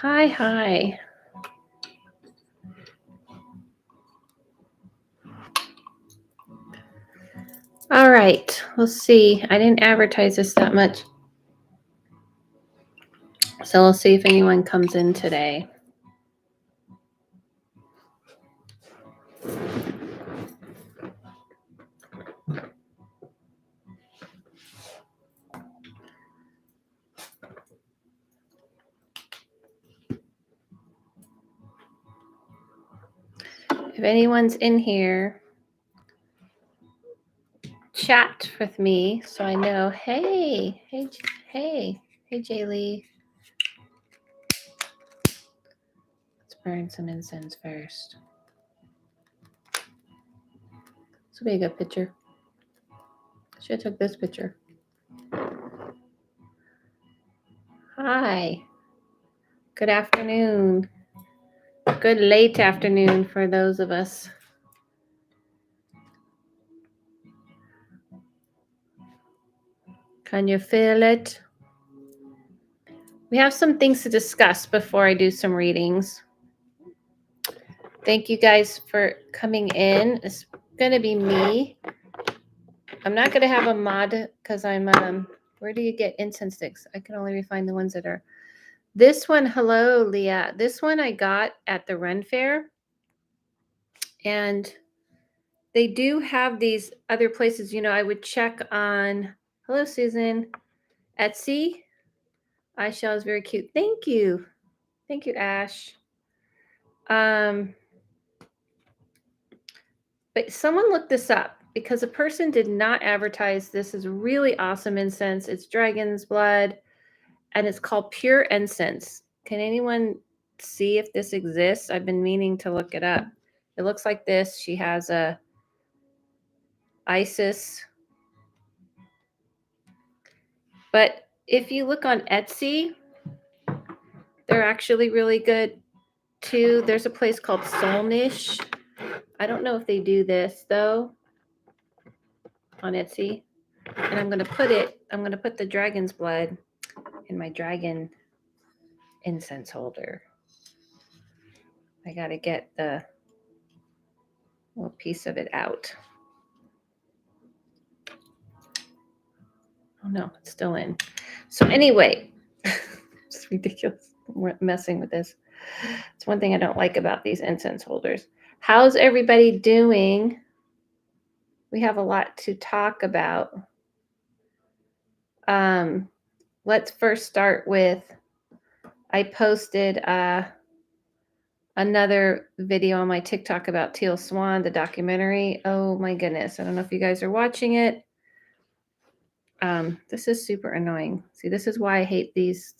Hi. All right, let's see. I didn't advertise this that much. So we'll see if anyone comes in today. If anyone's in here, chat with me so I know. Hey, Jaylee. Let's burn some incense first. This will be a good picture. Should have took this picture. Hi. Good afternoon. Good late afternoon for those of us. Can you feel it? We have some things to discuss before I do some readings. Thank you guys for coming in. It's going to be me. I'm not going to have a mod because I'm, where do you get incense sticks? I can only find the ones that are. This one, hello, Leah. This one I got at the Ren Fair. And they do have these other places. You know, I would check on, hello, Susan, Etsy. Eyeshell is very cute. Thank you. Thank you, Ash. But someone looked this up because a person did not advertise. This is really awesome incense. It's dragon's blood and it's called Pure Incense. Can anyone see if this exists? I've been meaning to look it up. It looks like this. She has a Isis. But if you look on Etsy, they're actually really good too. There's a place called Soulnish. I don't know if they do this though on Etsy. And I'm going to put the dragon's blood in my dragon incense holder. I got to get the little piece of it out. Oh no, it's still in. So anyway, it's ridiculous. We're messing with this. It's one thing I don't like about these incense holders. How's everybody doing? We have a lot to talk about. Let's first start with, I posted another video on my TikTok about Teal Swan, the documentary. Oh my goodness. I don't know if you guys are watching it. This is super annoying. See, this is why I hate these.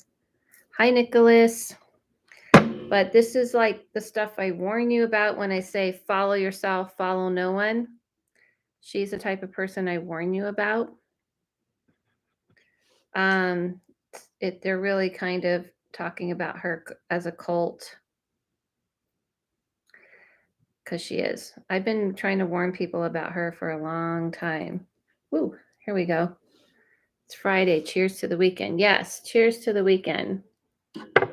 Hi, Nicholas. But this is like the stuff I warn you about when I say follow yourself, follow no one. She's the type of person I warn you about. They're really kind of talking about her as a cult. Because she is. I've been trying to warn people about her for a long time. Woo, here we go. It's Friday. Cheers to the weekend. Yes, cheers to the weekend. I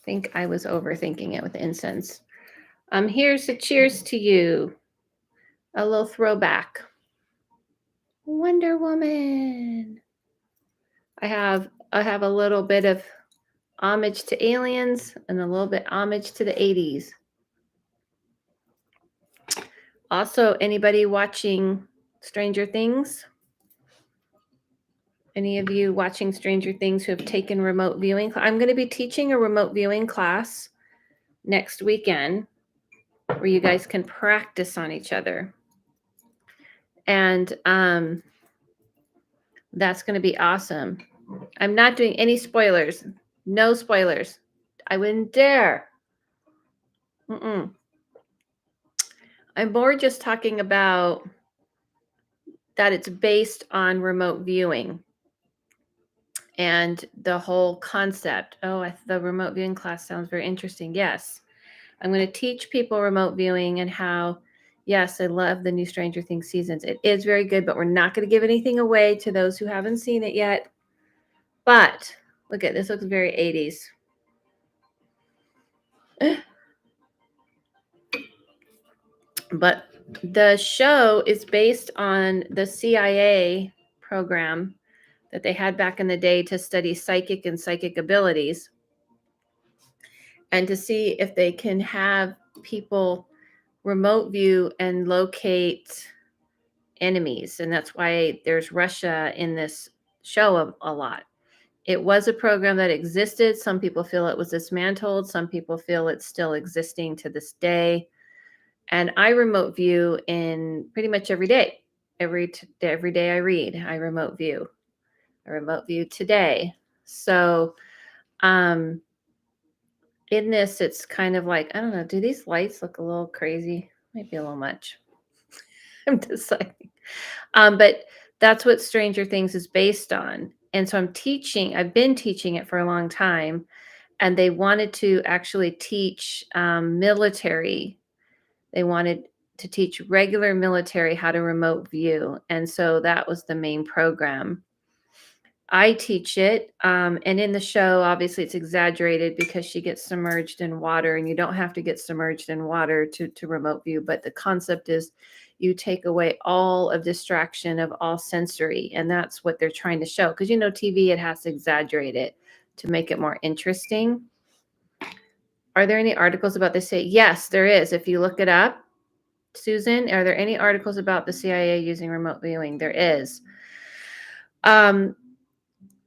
think I was overthinking it with incense. Here's a cheers to you. A little throwback. Wonder Woman. I have a little bit of homage to aliens and a little bit homage to the 80s. Also, anybody watching Stranger Things? Any of you watching Stranger Things who have taken remote viewing? I'm going to be teaching a remote viewing class next weekend where you guys can practice on each other. And that's going to be awesome. I'm not doing any spoilers. No spoilers. I wouldn't dare. I'm more just talking about that it's based on remote viewing and the whole concept. Oh, the remote viewing class sounds very interesting. Yes. I'm going to teach people remote viewing and how, yes, I love the new Stranger Things seasons. It is very good, but we're not going to give anything away to those who haven't seen it yet. But Look at this, looks very 80s. But the show is based on the CIA program that they had back in the day to study psychic and psychic abilities and to see if they can have people remote view and locate enemies. And that's why there's Russia in this show a lot. It was a program that existed. Some people feel it was dismantled. Some people feel it's still existing to this day. And I remote view in pretty much every day. Every day I read, I remote view. I remote view today. So in this, it's kind of like, I don't know, do these lights look a little crazy? Might be a little much. I'm deciding. But that's what Stranger Things is based on. And so I've been teaching it for a long time. And they wanted to actually teach military. They wanted to teach regular military how to remote view. And so that was the main program. I teach it. And in the show, obviously, it's exaggerated because she gets submerged in water, and you don't have to get submerged in water to remote view. But the concept is you take away all of distraction of all sensory. And that's what they're trying to show. Because, TV, it has to exaggerate it to make it more interesting. Are there any articles about this? Yes, there is. If you look it up, Susan, are there any articles about the CIA using remote viewing? There is.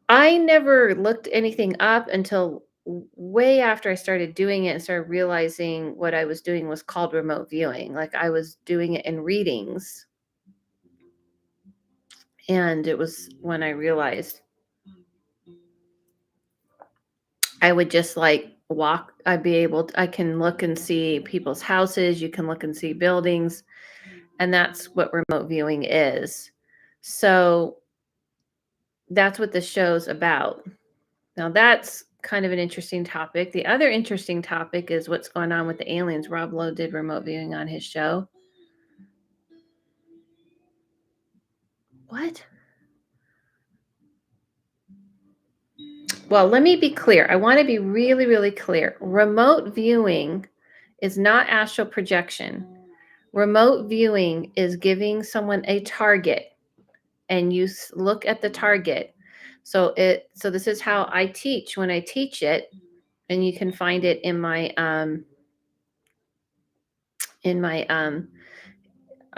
I never looked anything up until way after I started doing it and started realizing what I was doing was called remote viewing. Like I was doing it in readings. And it was when I realized I would just like walk. I can look and see people's houses. You can look and see buildings. And that's what remote viewing is. So that's what the show's about. Now that's kind of an interesting topic. The other interesting topic is what's going on with the aliens. Rob Lowe did remote viewing on his show. What? Well, let me be clear. I want to be really, really clear. Remote viewing is not astral projection. Remote viewing is giving someone a target and you look at the target. So this is how I teach when I teach it, and you can find it in my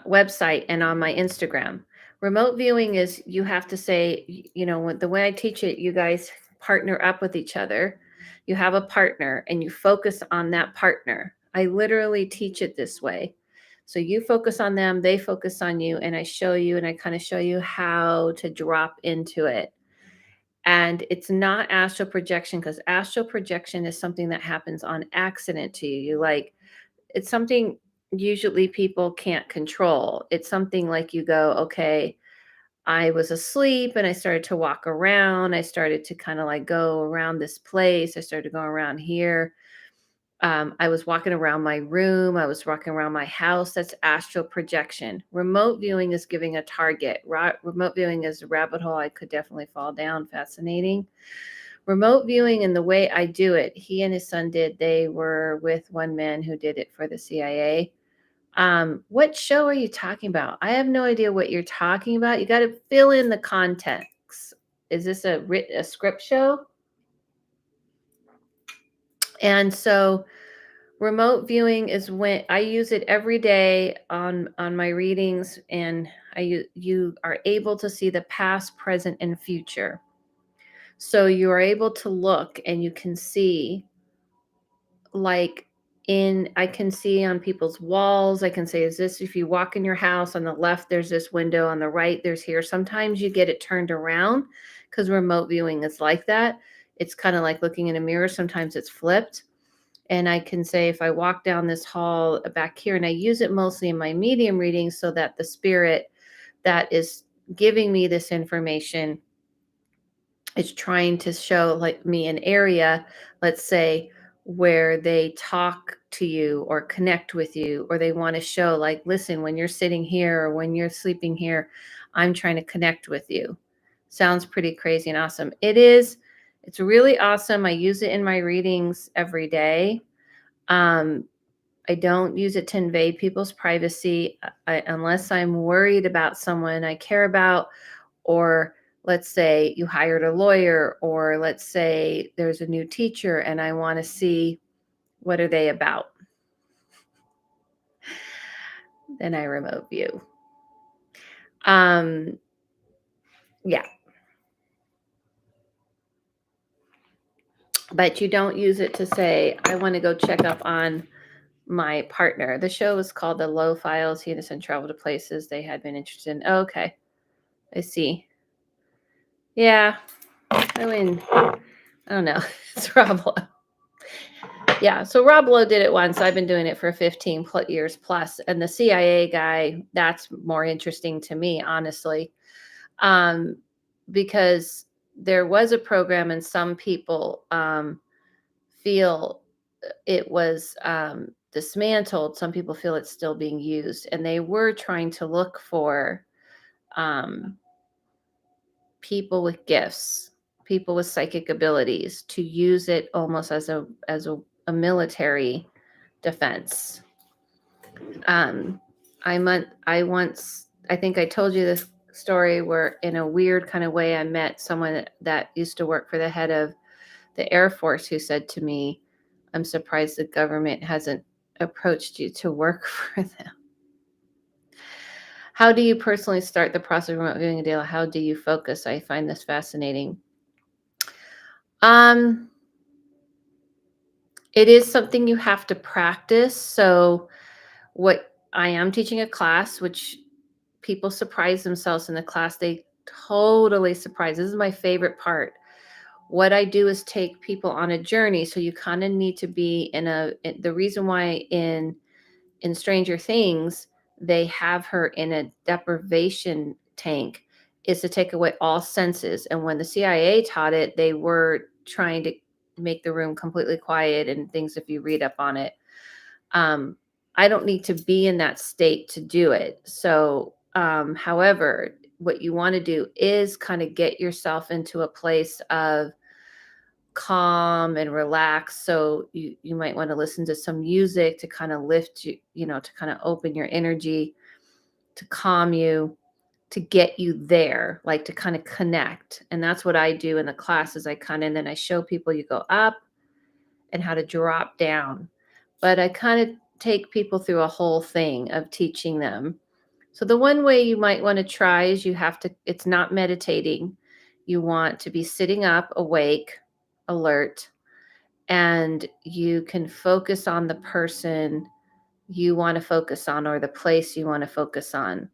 website and on my Instagram. Remote viewing is you have to say, the way I teach it, you guys partner up with each other. You have a partner and you focus on that partner. I literally teach it this way. So you focus on them, they focus on you, and I show you and I kind of show you how to drop into it. And it's not astral projection, because astral projection is something that happens on accident to you. It's something usually people can't control. It's something like you go, okay, I was asleep and I started to walk around. I started to kind of like go around this place. I started to go around here. I was walking around my room. I was walking around my house. That's astral projection. Remote viewing is giving a target. Remote viewing is a rabbit hole I could definitely fall down. Fascinating. Remote viewing and the way I do it, he and his son did. They were with one man who did it for the CIA. What show are you talking about? I have no idea what you're talking about. You got to fill in the context. Is this a script show? And so remote viewing is when I use it every day on my readings, and you are able to see the past, present, and future. So you are able to look and you can see, like, I can see on people's walls. I can say, is this, if you walk in your house, on the left there's this window, on the right there's here. Sometimes you get it turned around because remote viewing is like that. It's kind of like looking in a mirror. Sometimes it's flipped. And I can say, if I walk down this hall back here, and I use it mostly in my medium readings so that the spirit that is giving me this information is trying to show like me an area, let's say, where they talk to you or connect with you, or they want to show like, listen, when you're sitting here or when you're sleeping here, I'm trying to connect with you. Sounds pretty crazy and awesome. It is. It's really awesome. I use it in my readings every day. Um, I don't use it to invade people's privacy unless I'm worried about someone I care about, or let's say you hired a lawyer, or let's say there's a new teacher and I want to see what are they about. Then I remote view. Um, yeah, but you don't use it to say, I want to go check up on my partner. The show was called The Low Files. He and his son travel to places they had been interested in. Oh, okay. I see. Yeah. I mean, I don't know. It's Rob Lowe. Yeah. So Rob Lowe did it once. I've been doing it for 15 years plus. And the CIA guy, that's more interesting to me, honestly. Um, because there was a program and some people feel it was dismantled. Some people feel it's still being used. And they were trying to look for um, people with gifts, people with psychic abilities, to use it almost as a military defense. Um, I once, I think I told you this story where, in a weird kind of way, I met someone that used to work for the head of the Air Force, who said to me, "I'm surprised the government hasn't approached you to work for them." How do you personally start the process of remote viewing a deal? How do you focus? I find this fascinating. Um, it is something you have to practice. So, what I am teaching a class, which people surprise themselves in the class. They totally surprise. This is my favorite part. What I do is take people on a journey. So you kind of need to be the reason why in Stranger Things they have her in a deprivation tank is to take away all senses. And when the CIA taught it, they were trying to make the room completely quiet and things, if you read up on it. um, I don't need to be in that state to do it. So, however, what you want to do is kind of get yourself into a place of calm and relax. So you might want to listen to some music to kind of lift you, to kind of open your energy, to calm you, to get you there, like to kind of connect. And that's what I do in the classes. And then I show people you go up and how to drop down. But I kind of take people through a whole thing of teaching them. So the one way you might want to try is it's not meditating. You want to be sitting up, awake, alert, and you can focus on the person you want to focus on or the place you want to focus on.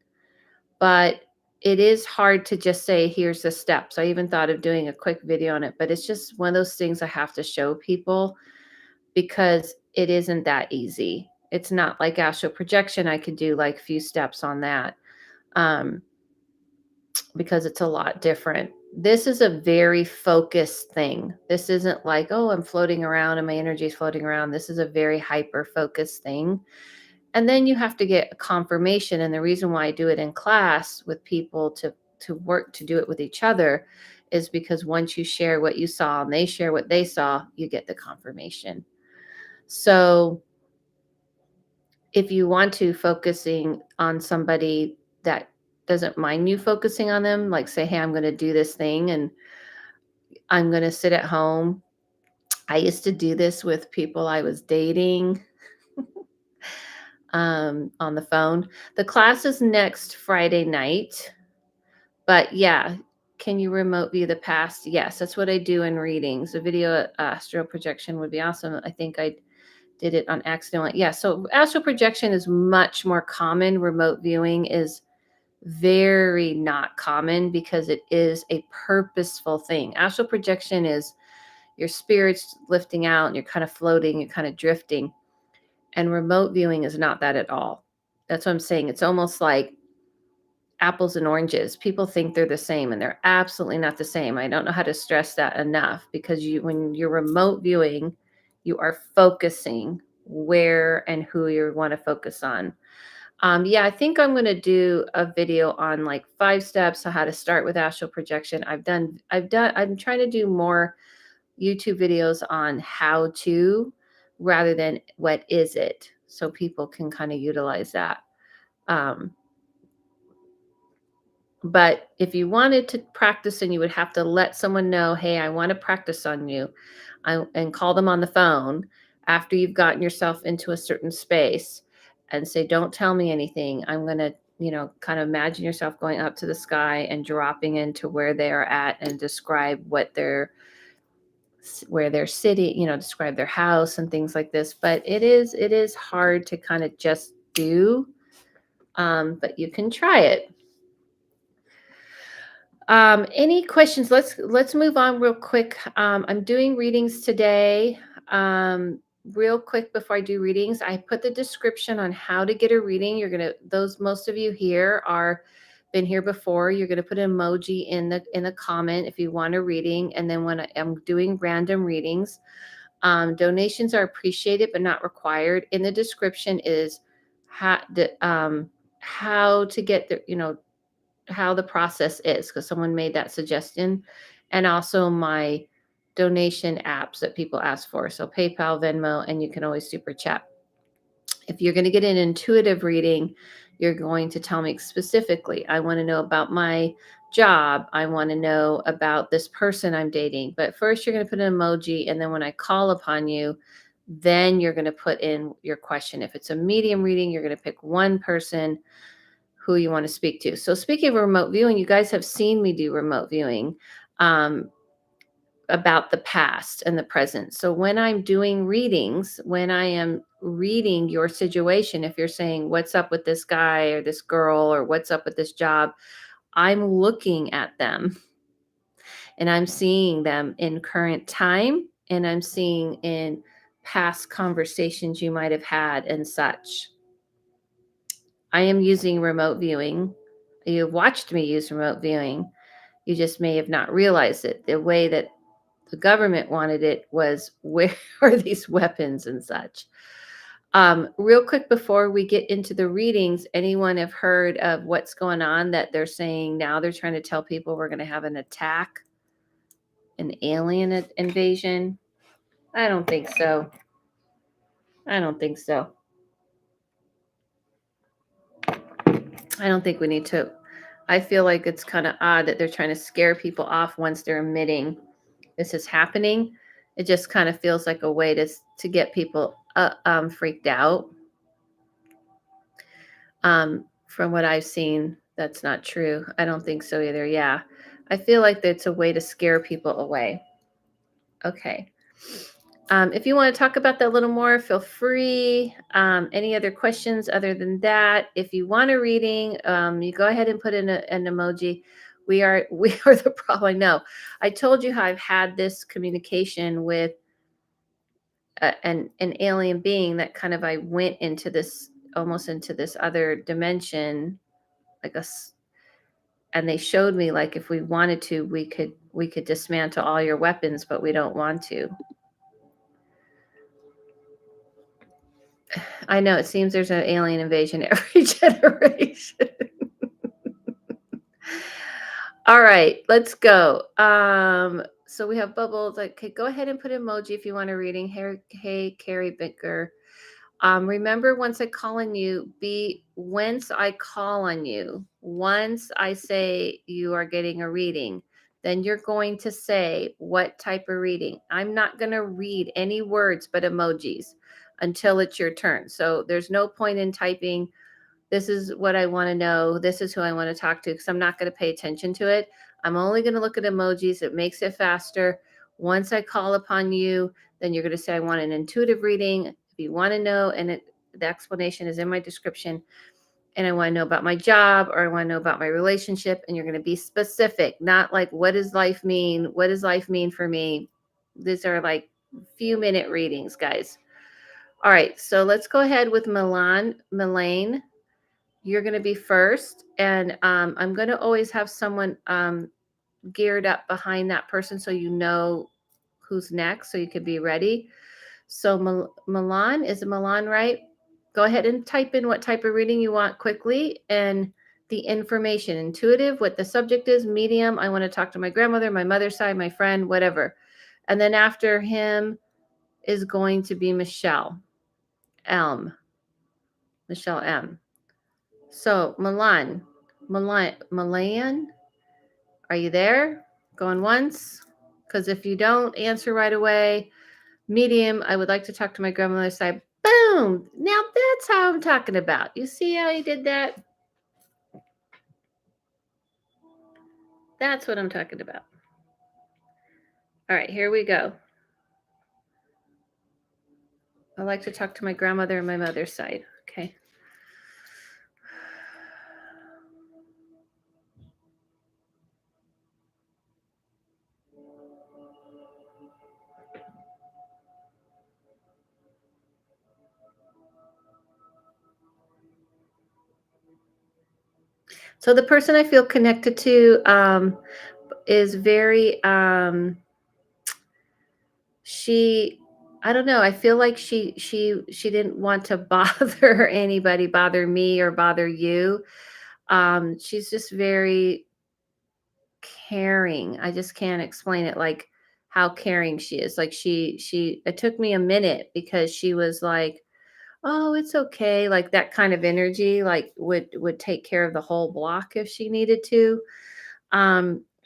But it is hard to just say, here's the steps. I even thought of doing a quick video on it, but it's just one of those things I have to show people because it isn't that easy. It's not like astral projection. I could do like a few steps on that um, because it's a lot different. This is a very focused thing. This isn't like, oh, I'm floating around and my energy is floating around. This is a very hyper focused thing. And then you have to get a confirmation. And the reason why I do it in class with people to work to do it with each other is because once you share what you saw and they share what they saw, you get the confirmation. So if you want to focusing on somebody that doesn't mind you focusing on them, like say, hey, I'm going to do this thing and I'm going to sit at home. I used to do this with people I was dating on the phone. The class is next Friday night, but yeah, can you remote view the past? Yes, that's what I do in readings. A video astral projection would be awesome. I think I did it on accident. Yeah, so astral projection is much more common. Remote viewing is very not common because it is a purposeful thing. Astral projection is your spirit's lifting out and you're kind of floating, you're kind of drifting. And remote viewing is not that at all. That's what I'm saying. It's almost like apples and oranges. People think they're the same and they're absolutely not the same. I don't know how to stress that enough because when you're remote viewing, you are focusing where and who you want to focus on. Yeah, I think I'm going to do a video on like 5 steps on how to start with astral projection. I'm trying to do more YouTube videos on how to rather than what is it, so people can kind of utilize that. Um, but if you wanted to practice, and you would have to let someone know, hey, I want to practice on you, and call them on the phone after you've gotten yourself into a certain space and say, don't tell me anything. I'm going to, kind of imagine yourself going up to the sky and dropping into where they're at and describe where they're sitting, describe their house and things like this. But it is hard to kind of just do, but you can try it. Any questions? Let's move on real quick. I'm doing readings today. Real quick before I do readings, I put the description on how to get a reading. Most of you here are been here before. You're gonna put an emoji in the comment if you want a reading. And then when I'm doing random readings, donations are appreciated but not required. In the description is how to get how the process is, because someone made that suggestion, and also my donation apps that people ask for. So PayPal, Venmo, and you can always super chat. If you're going to get an intuitive reading, you're going to tell me specifically, I want to know about my job. I want to know about this person I'm dating. But first, you're going to put an emoji. And then when I call upon you, then you're going to put in your question. If it's a medium reading, you're going to pick one person who you want to speak to. So speaking of remote viewing, you guys have seen me do remote viewing about the past and the present. So when I'm doing readings, when I am reading your situation, if you're saying, what's up with this guy or this girl, or what's up with this job, I'm looking at them and I'm seeing them in current time, and I'm seeing in past conversations you might have had and such. I am using remote viewing. You've watched me use remote viewing. You just may have not realized it. The way that the government wanted it was, where are these weapons and such? Real quick before we get into the readings, anyone have heard of what's going on, that they're saying now they're trying to tell people we're going to have an attack, an alien invasion? I don't think so. I don't think so. I don't think we need to. I feel like it's kind of odd that they're trying to scare people off once they're admitting this is happening. It just kind of feels like a way to get people freaked out. From what I've seen, that's not true. I don't think so either. Yeah, I feel like that's a way to scare people away. Okay. If you want to talk about that a little more, feel free. Any other questions other than that? If you want a reading, you go ahead and put in an emoji. We are the problem. I know. I told you how I've had this communication with an alien being that kind of, I went into this, almost into this other dimension, like and they showed me, like, if we wanted to, we could dismantle all your weapons, but we don't want to. I know, it seems there's an alien invasion every generation. All right, let's go. So we have bubbles. Okay, go ahead and put emoji if you want a reading. Hey, Carrie Bicker. Remember, once I call on you, once I call on you, once I say you are getting a reading, then you're going to say what type of reading. I'm not going to read any words but emojis until it's your turn. So there's no point in typing, this is what I want to know, this is who I want to talk to, because I'm not going to pay attention to it. I'm only going to look at emojis. It makes it faster. Once I call upon you, then you're going to say, I want an intuitive reading. If you want to know, and the explanation is in my description, and I want to know about my job, or I want to know about my relationship, and you're going to be specific, not like, what does life mean? What does life mean for me? These are like few-minute readings, guys. All right, so let's go ahead with Melaine. You're going to be first, and I'm going to always have someone geared up behind that person, so you know who's next, so you could be ready. So Milan, is it Milan, right? Go ahead and type in what type of reading you want quickly, and the information: intuitive, what the subject is; medium, I want to talk to my grandmother, my mother's side, my friend, whatever. And then after him is going to be Michelle Michelle M. So Milan, are you there? Going once? Because if you don't answer right away, medium, I would like to talk to my grandmother's side. Boom! Now that's how I'm talking about. You see how he did that? That's what I'm talking about. All right, here we go. I like to talk to my grandmother and my mother's side. Okay. So the person I feel connected to is very she I don't know, I feel like she didn't want to bother anybody, bother me or bother you. She's just very caring. I just can't explain it, like how caring she is. Like she it took me a minute because she was like, "Oh, it's okay." Like that kind of energy like would take care of the whole block if she needed to.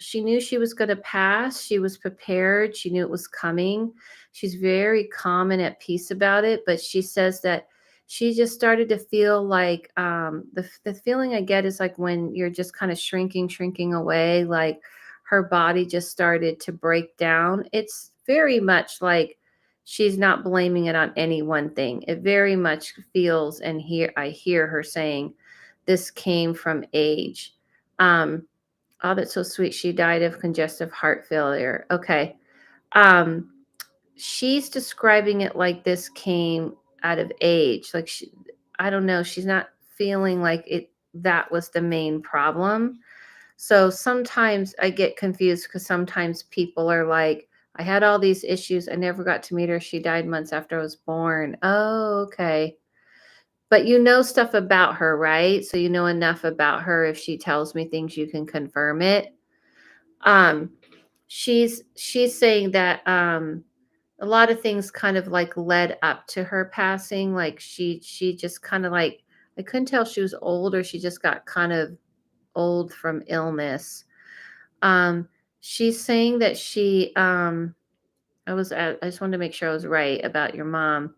She knew she was going to pass. She was prepared. She knew it was coming. She's very calm and at peace about it. But she says that she just started to feel like the feeling I get is like when you're just kind of shrinking away, like her body just started to break down. It's very much like she's not blaming it on any one thing. It very much feels, and here I hear her saying, this came from age. Um, Oh, that's so sweet. She died of congestive heart failure. Okay. Um, she's describing it like this came out of age. Like I don't know, she's not feeling like it that was the main problem. So sometimes I get confused because sometimes people are like, I had all these issues. I never got to meet her. She died months after I was born. Oh, okay. But you know stuff about her, right? So you know enough about her. If she tells me things, you can confirm it. um she's saying that a lot of things kind of like led up to her passing, like she just kind of like, I couldn't tell she was old or she just got kind of old from illness. um she's saying that I just wanted to make sure I was right about your mom.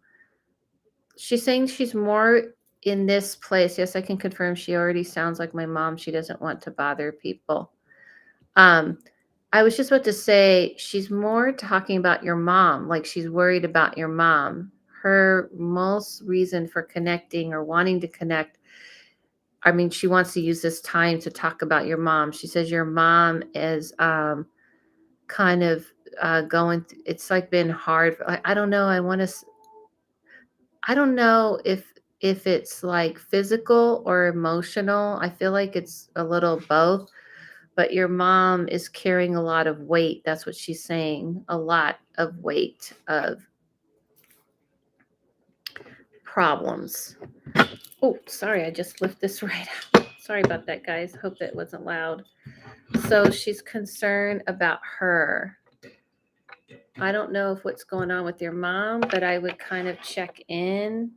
She's saying she's more in this place. Yes, I can confirm she already sounds like my mom. She doesn't want to bother people. um I was just about to say she's more talking about your mom, like she's worried about your mom. Her most reason for connecting or wanting to connect, I mean, she wants to use this time to talk about your mom. She says your mom is kind of it's like been hard. I don't know. I don't know if it's like physical or emotional. I feel like it's a little both, but your mom is carrying a lot of weight. That's what she's saying. A lot of weight of problems. Oh, sorry. I just lifted this right out. Sorry about that, guys. Hope that wasn't loud. So she's concerned about her. I don't know if what's going on with your mom, but I would kind of check in.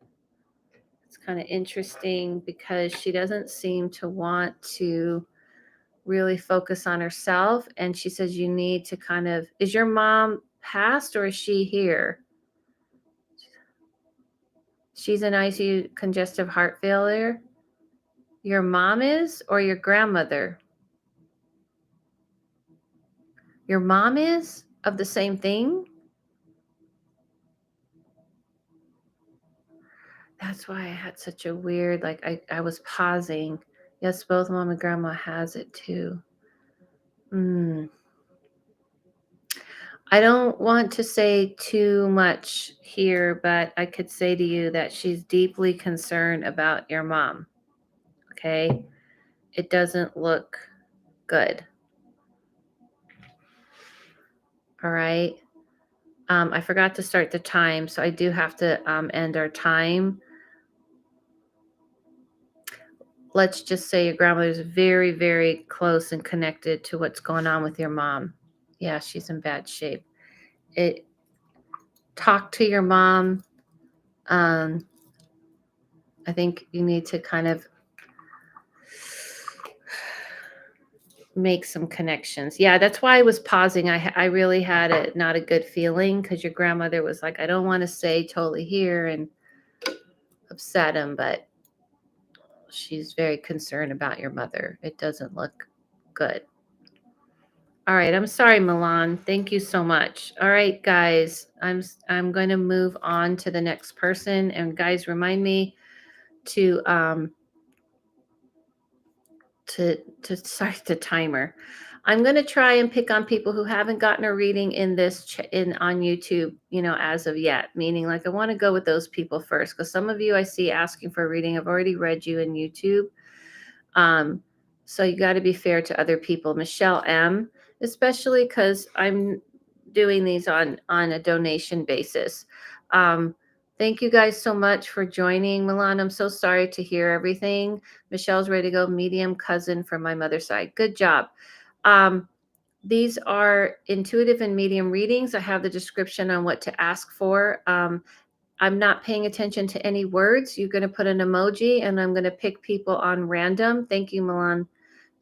It's kind of interesting because she doesn't seem to want to really focus on herself. And she says you need to kind of, is your mom passed or is she here? She's in ICU, congestive heart failure. Your mom is, or your grandmother? Your mom is of the same thing. That's why I had such a weird, like, I was pausing. Yes, both mom and grandma has it too. I don't want to say too much here, but I could say to you that she's deeply concerned about your mom. Okay. It doesn't look good. All right. I forgot to start the time, so I do have to end our time. Let's just say your grandmother's very, very close and connected to what's going on with your mom. Yeah, she's in bad shape. it talk to your mom. Um, I think you need to kind of make some connections. Yeah, that's why I was pausing. I really had not a good feeling because your grandmother was like, I don't want to say totally here and upset him, but she's very concerned about your mother. It doesn't look good. All right, I'm sorry, Milan. Thank you so much. All right, guys, I'm going to move on to the next person, and guys, remind me to to start the timer. I'm going to try and pick on people who haven't gotten a reading in in on YouTube, as of yet. Meaning, like, I want to go with those people first because some of you I see asking for a reading. I've already read you in YouTube. So you got to be fair to other people. Michelle M, especially because I'm doing these on a donation basis. Thank you guys so much for joining. Milan, I'm so sorry to hear everything. Michelle's ready to go. Medium cousin from my mother's side. Good job. These are intuitive and medium readings. I have the description on what to ask for. I'm not paying attention to any words. You're going to put an emoji and I'm going to pick people on random. Thank you, Milan.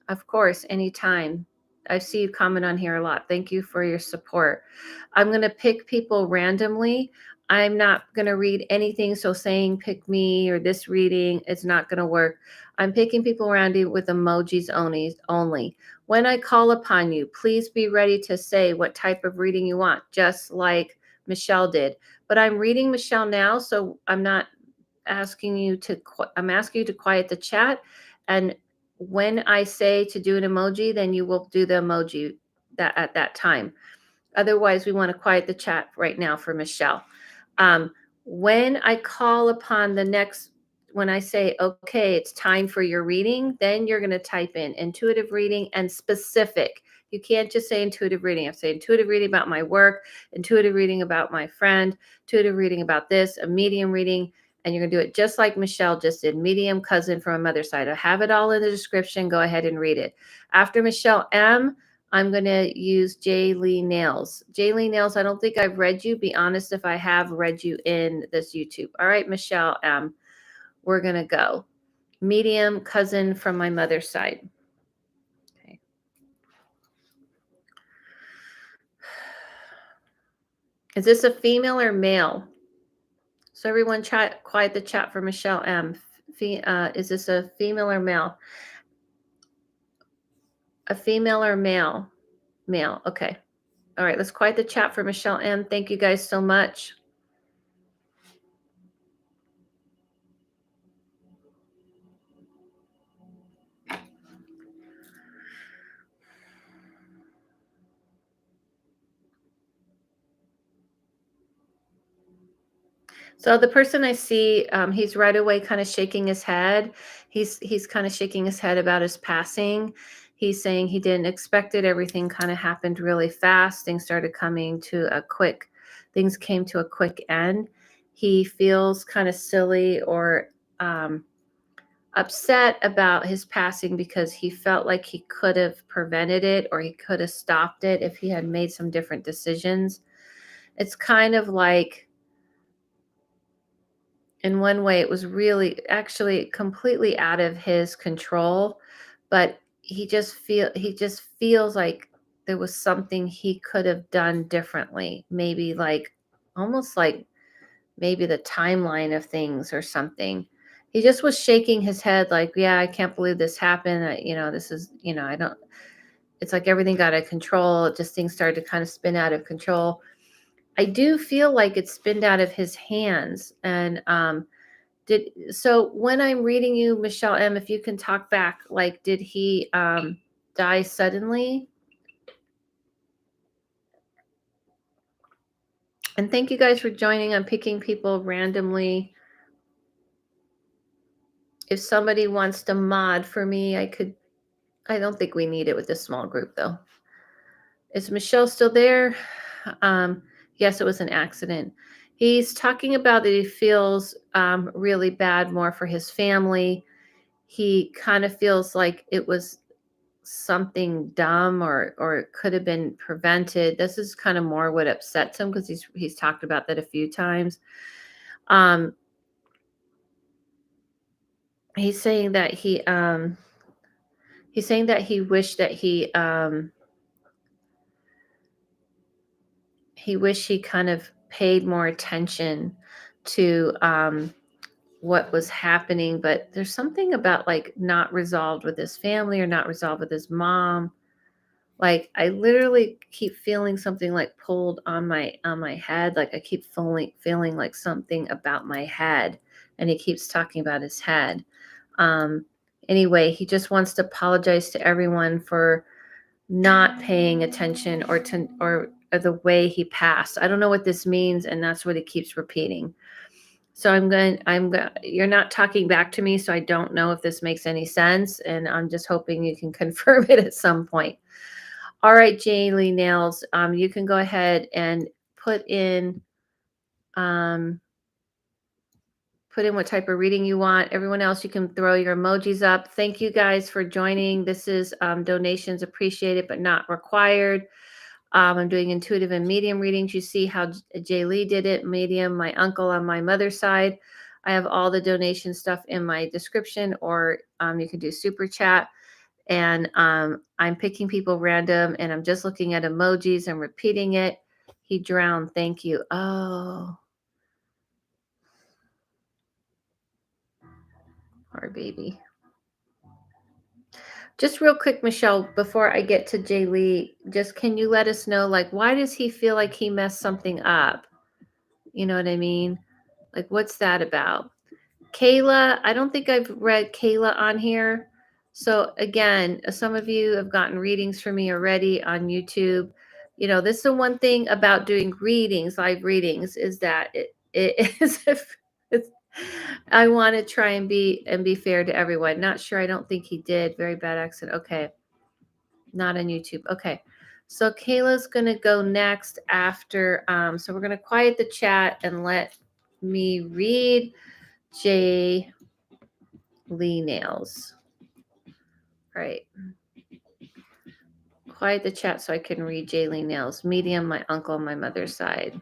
Of course, anytime. I see you comment on here a lot. Thank you for your support. I'm going to pick people randomly. I'm not going to read anything. So saying pick me or this reading, it's not going to work. I'm picking people around you with emojis only. When I call upon you, please be ready to say what type of reading you want, just like Michelle did. But I'm reading Michelle now, so I'm not asking you to, I'm asking you to quiet the chat. And when I say to do an emoji, then you will do the emoji that at that time. Otherwise, we want to quiet the chat right now for Michelle. When I call upon when I say, okay, it's time for your reading, then you're going to type in intuitive reading and specific. You can't just say intuitive reading. I say intuitive reading about my work, intuitive reading about my friend, intuitive reading about this, a medium reading. And you're going to do it just like Michelle just did, medium cousin from a mother's side. I have it all in the description. Go ahead and read it. After Michelle M, I'm going to use J. Lee Nails. J. Lee Nails, I don't think I've read you. Be honest if I have read you in this YouTube. All right, Michelle M, we're going to go. Medium cousin from my mother's side. Okay. Is this a female or male? So everyone quiet the chat for Michelle M. Is this a female or male? A female or male? Male. Okay. All right. Let's quiet the chat for Michelle M. Thank you guys so much. So the person I see, he's right away kind of shaking his head. He's kind of shaking his head about his passing. He's saying he didn't expect it. Everything kind of happened really fast. Things came to a quick end. He feels kind of silly or upset about his passing because he felt like he could have prevented it or he could have stopped it if he had made some different decisions. It's kind of like, in one way, it was really actually completely out of his control, but he just feels like there was something he could have done differently, maybe like almost like maybe the timeline of things or something. He just was shaking his head like, yeah, I can't believe this happened. This is, I don't, it's like everything got out of control. Just things started to kind of spin out of control. I do feel like it spinned out of his hands. And so when I'm reading you, Michelle M, if you can talk back, like, did he die suddenly? And thank you guys for joining. I'm picking people randomly. If somebody wants to mod for me, I don't think we need it with this small group though. Is Michelle still there? Yes, it was an accident. He's talking about that he feels really bad more for his family. He kind of feels like it was something dumb, or it could have been prevented. This is kind of more what upsets him, because he's talked about that a few times. Um, he's saying that he's saying that he wished that he wished he kind of paid more attention to what was happening, but there's something about like not resolved with his family or not resolved with his mom. Like I literally keep feeling something like pulled on my head. Like I keep feeling like something about my head. And he keeps talking about his head. Um anyway, he just wants to apologize to everyone for not paying attention, or the way he passed. I don't know what this means, and that's what he keeps repeating. So you're not talking back to me, so I don't know if this makes any sense, and I'm just hoping you can confirm it at some point. All right, Jane Lee Nails, you can go ahead and put in um, what type of reading you want. Everyone else, you can throw your emojis up. Thank you guys for joining. This is donations appreciated but not required. I'm doing intuitive and medium readings. You see how Jay Lee did it. Medium, my uncle on my mother's side. I have all the donation stuff in my description, or you can do super chat. And I'm picking people random, and I'm just looking at emojis and repeating it. He drowned. Thank you. Oh, poor baby. Just real quick, Michelle, before I get to Jay Lee, just can you let us know, like, why does he feel like he messed something up? You know what I mean? Like, what's that about? Kayla, I don't think I've read Kayla on here. So again, some of you have gotten readings from me already on YouTube. You know, this is the one thing about doing readings, live readings, is that it is it's, I want to try and be fair to everyone. Not sure. I don't think he did. Very bad accent. Okay. Not on YouTube. Okay. So Kayla's gonna go next after. So we're gonna quiet the chat and let me read Jay Lee Nails. All right. Quiet the chat so I can read Jay Lee Nails. Medium, my uncle on my mother's side.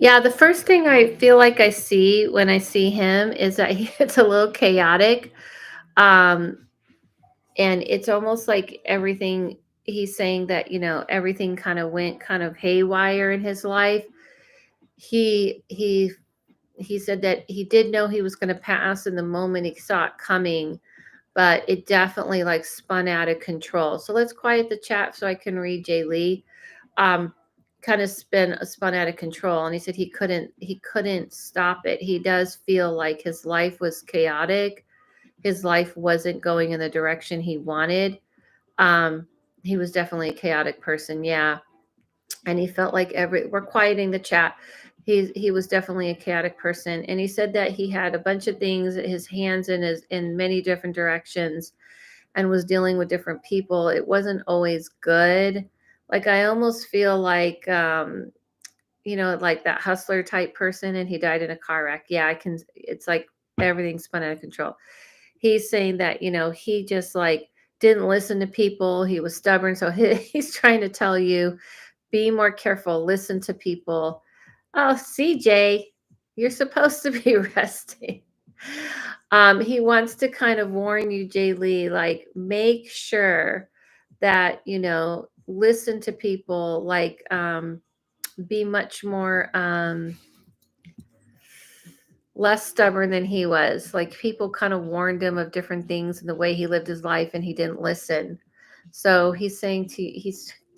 Yeah, the first thing I feel like I see when I see him is that it's a little chaotic. Um, and it's almost like everything he's saying that, everything kind of went kind of haywire in his life. He said that he did know he was going to pass in the moment he saw it coming, but it definitely like spun out of control. So let's quiet the chat so I can read Jay Lee. Um, kind of spun out of control, and he said he couldn't stop it. He does feel like his life was chaotic. His life wasn't going in the direction he wanted. Um, he was definitely a chaotic person, yeah. And he felt like we're quieting the chat. He was definitely a chaotic person, and he said that he had a bunch of things, his hands in many different directions, and was dealing with different people. It wasn't always good. Like I almost feel like like that hustler type person, and he died in a car wreck. Yeah, I can. It's like everything spun out of control. He's saying that he just like didn't listen to people. He was stubborn, so he's trying to tell you, be more careful, listen to people. Oh, CJ, you're supposed to be resting. He wants to kind of warn you, Jay Lee, like make sure that listen to people, like be much more less stubborn than he was. Like people kind of warned him of different things and the way he lived his life, and he didn't listen. So he's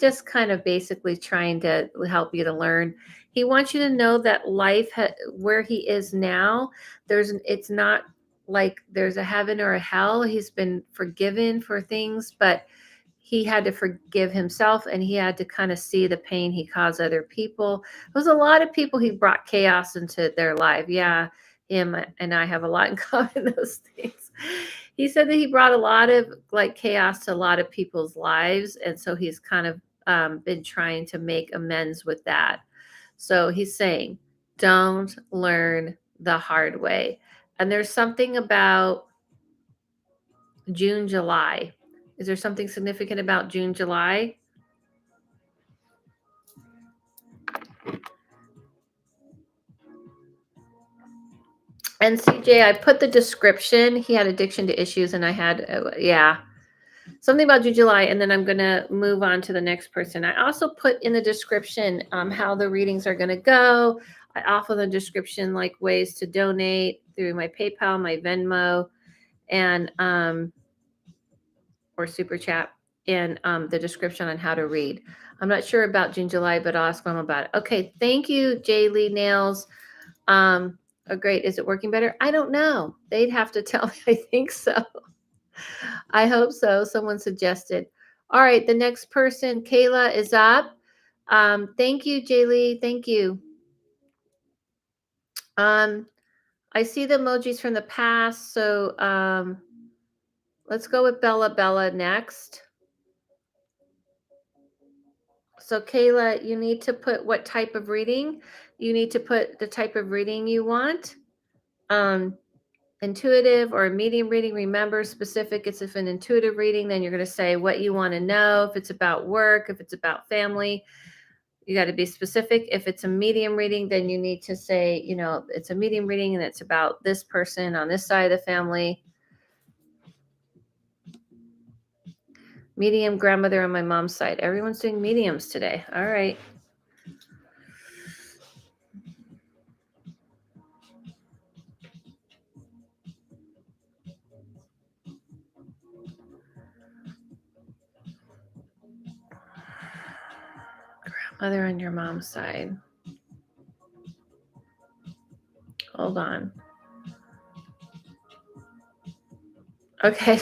just kind of basically trying to help you to learn. He wants you to know that where he is now, it's not like there's a heaven or a hell. He's been forgiven for things, but he had to forgive himself, and he had to kind of see the pain he caused other people. There was a lot of people he brought chaos into their life. Yeah, him and I have a lot in common, those things. He said that he brought a lot of like chaos to a lot of people's lives. And so he's kind of been trying to make amends with that. So he's saying, don't learn the hard way. And there's something about June, July. Is there something significant about June, July? And CJ, I put the description. He had addiction to issues, and I had, yeah, something about June, July. And then I'm going to move on to the next person. I also put in the description how the readings are going to go. I offer the description like ways to donate through my PayPal, my Venmo, and or super chat, and the description on how to read. I'm not sure about June, July, but I'll ask them about it. Okay, thank you, J. Lee Nails. Oh, great. Is it working better? I don't know. They'd have to tell me. I think so. I hope so. Someone suggested. All right, the next person, Kayla, is up. Thank you, J. Lee. Thank you. I see the emojis from the past, so let's go with Bella next. So Kayla, you need to put what type of reading. You need to put the type of reading you want. Intuitive or a medium reading. Remember, specific. It's if an intuitive reading, then you're going to say what you want to know. If it's about work, if it's about family, you got to be specific. If it's a medium reading, then you need to say, you know, it's a medium reading and it's about this person on this side of the family. Medium grandmother on my mom's side. Everyone's doing mediums today. All right. Grandmother on your mom's side. Hold on. Okay.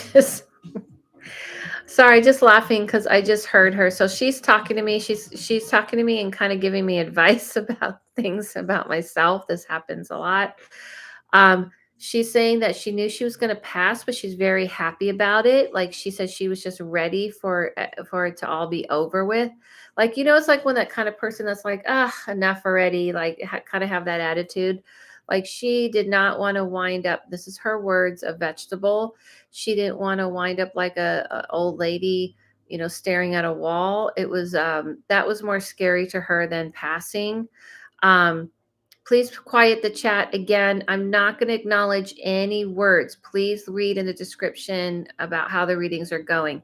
Sorry, just laughing because I just heard her. So she's talking to me. She's talking to me and kind of giving me advice about things about myself. This happens a lot. She's saying that she knew she was going to pass, but she's very happy about it. Like she said, she was just ready for it to all be over with. Like, you know, it's like when that kind of person that's like, ah, enough already. Like, kind of have that attitude. Like she did not want to wind up. This is her words, a vegetable. She didn't want to wind up like a old lady, you know, staring at a wall. It was that was more scary to her than passing. Um, Please quiet the chat again. I'm not going to acknowledge any words. Please read in the description about how the readings are going.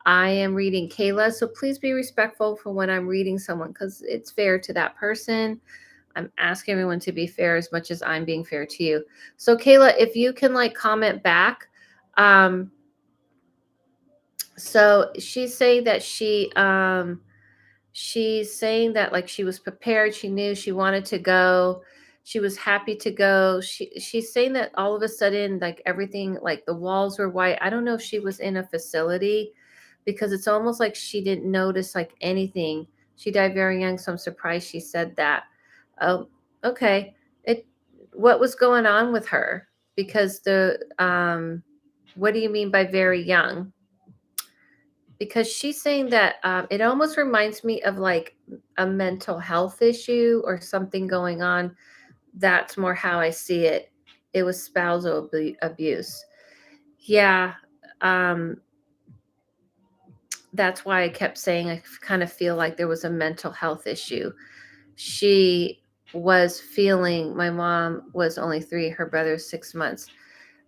I am reading Kayla, so please be respectful for when I'm reading someone because it's fair to that person. I'm asking everyone to be fair as much as I'm being fair to you. So Kayla, if you can like comment back. So she's saying that she's saying that like she was prepared, she knew she wanted to go, she was happy to go. She's saying that all of a sudden like everything, like the walls were white. I don't know if she was in a facility because it's almost like she didn't notice like anything. She died very young, so I'm surprised she said that. Oh, okay. It What was going on with her? Because the what do you mean by very young? Because she's saying that it almost reminds me of like a mental health issue or something going on. That's more how I see it. It was spousal abuse. Yeah. Um, that's why I kept saying I kind of feel like there was a mental health issue. She was feeling, my mom was only 3, her brother's 6 months.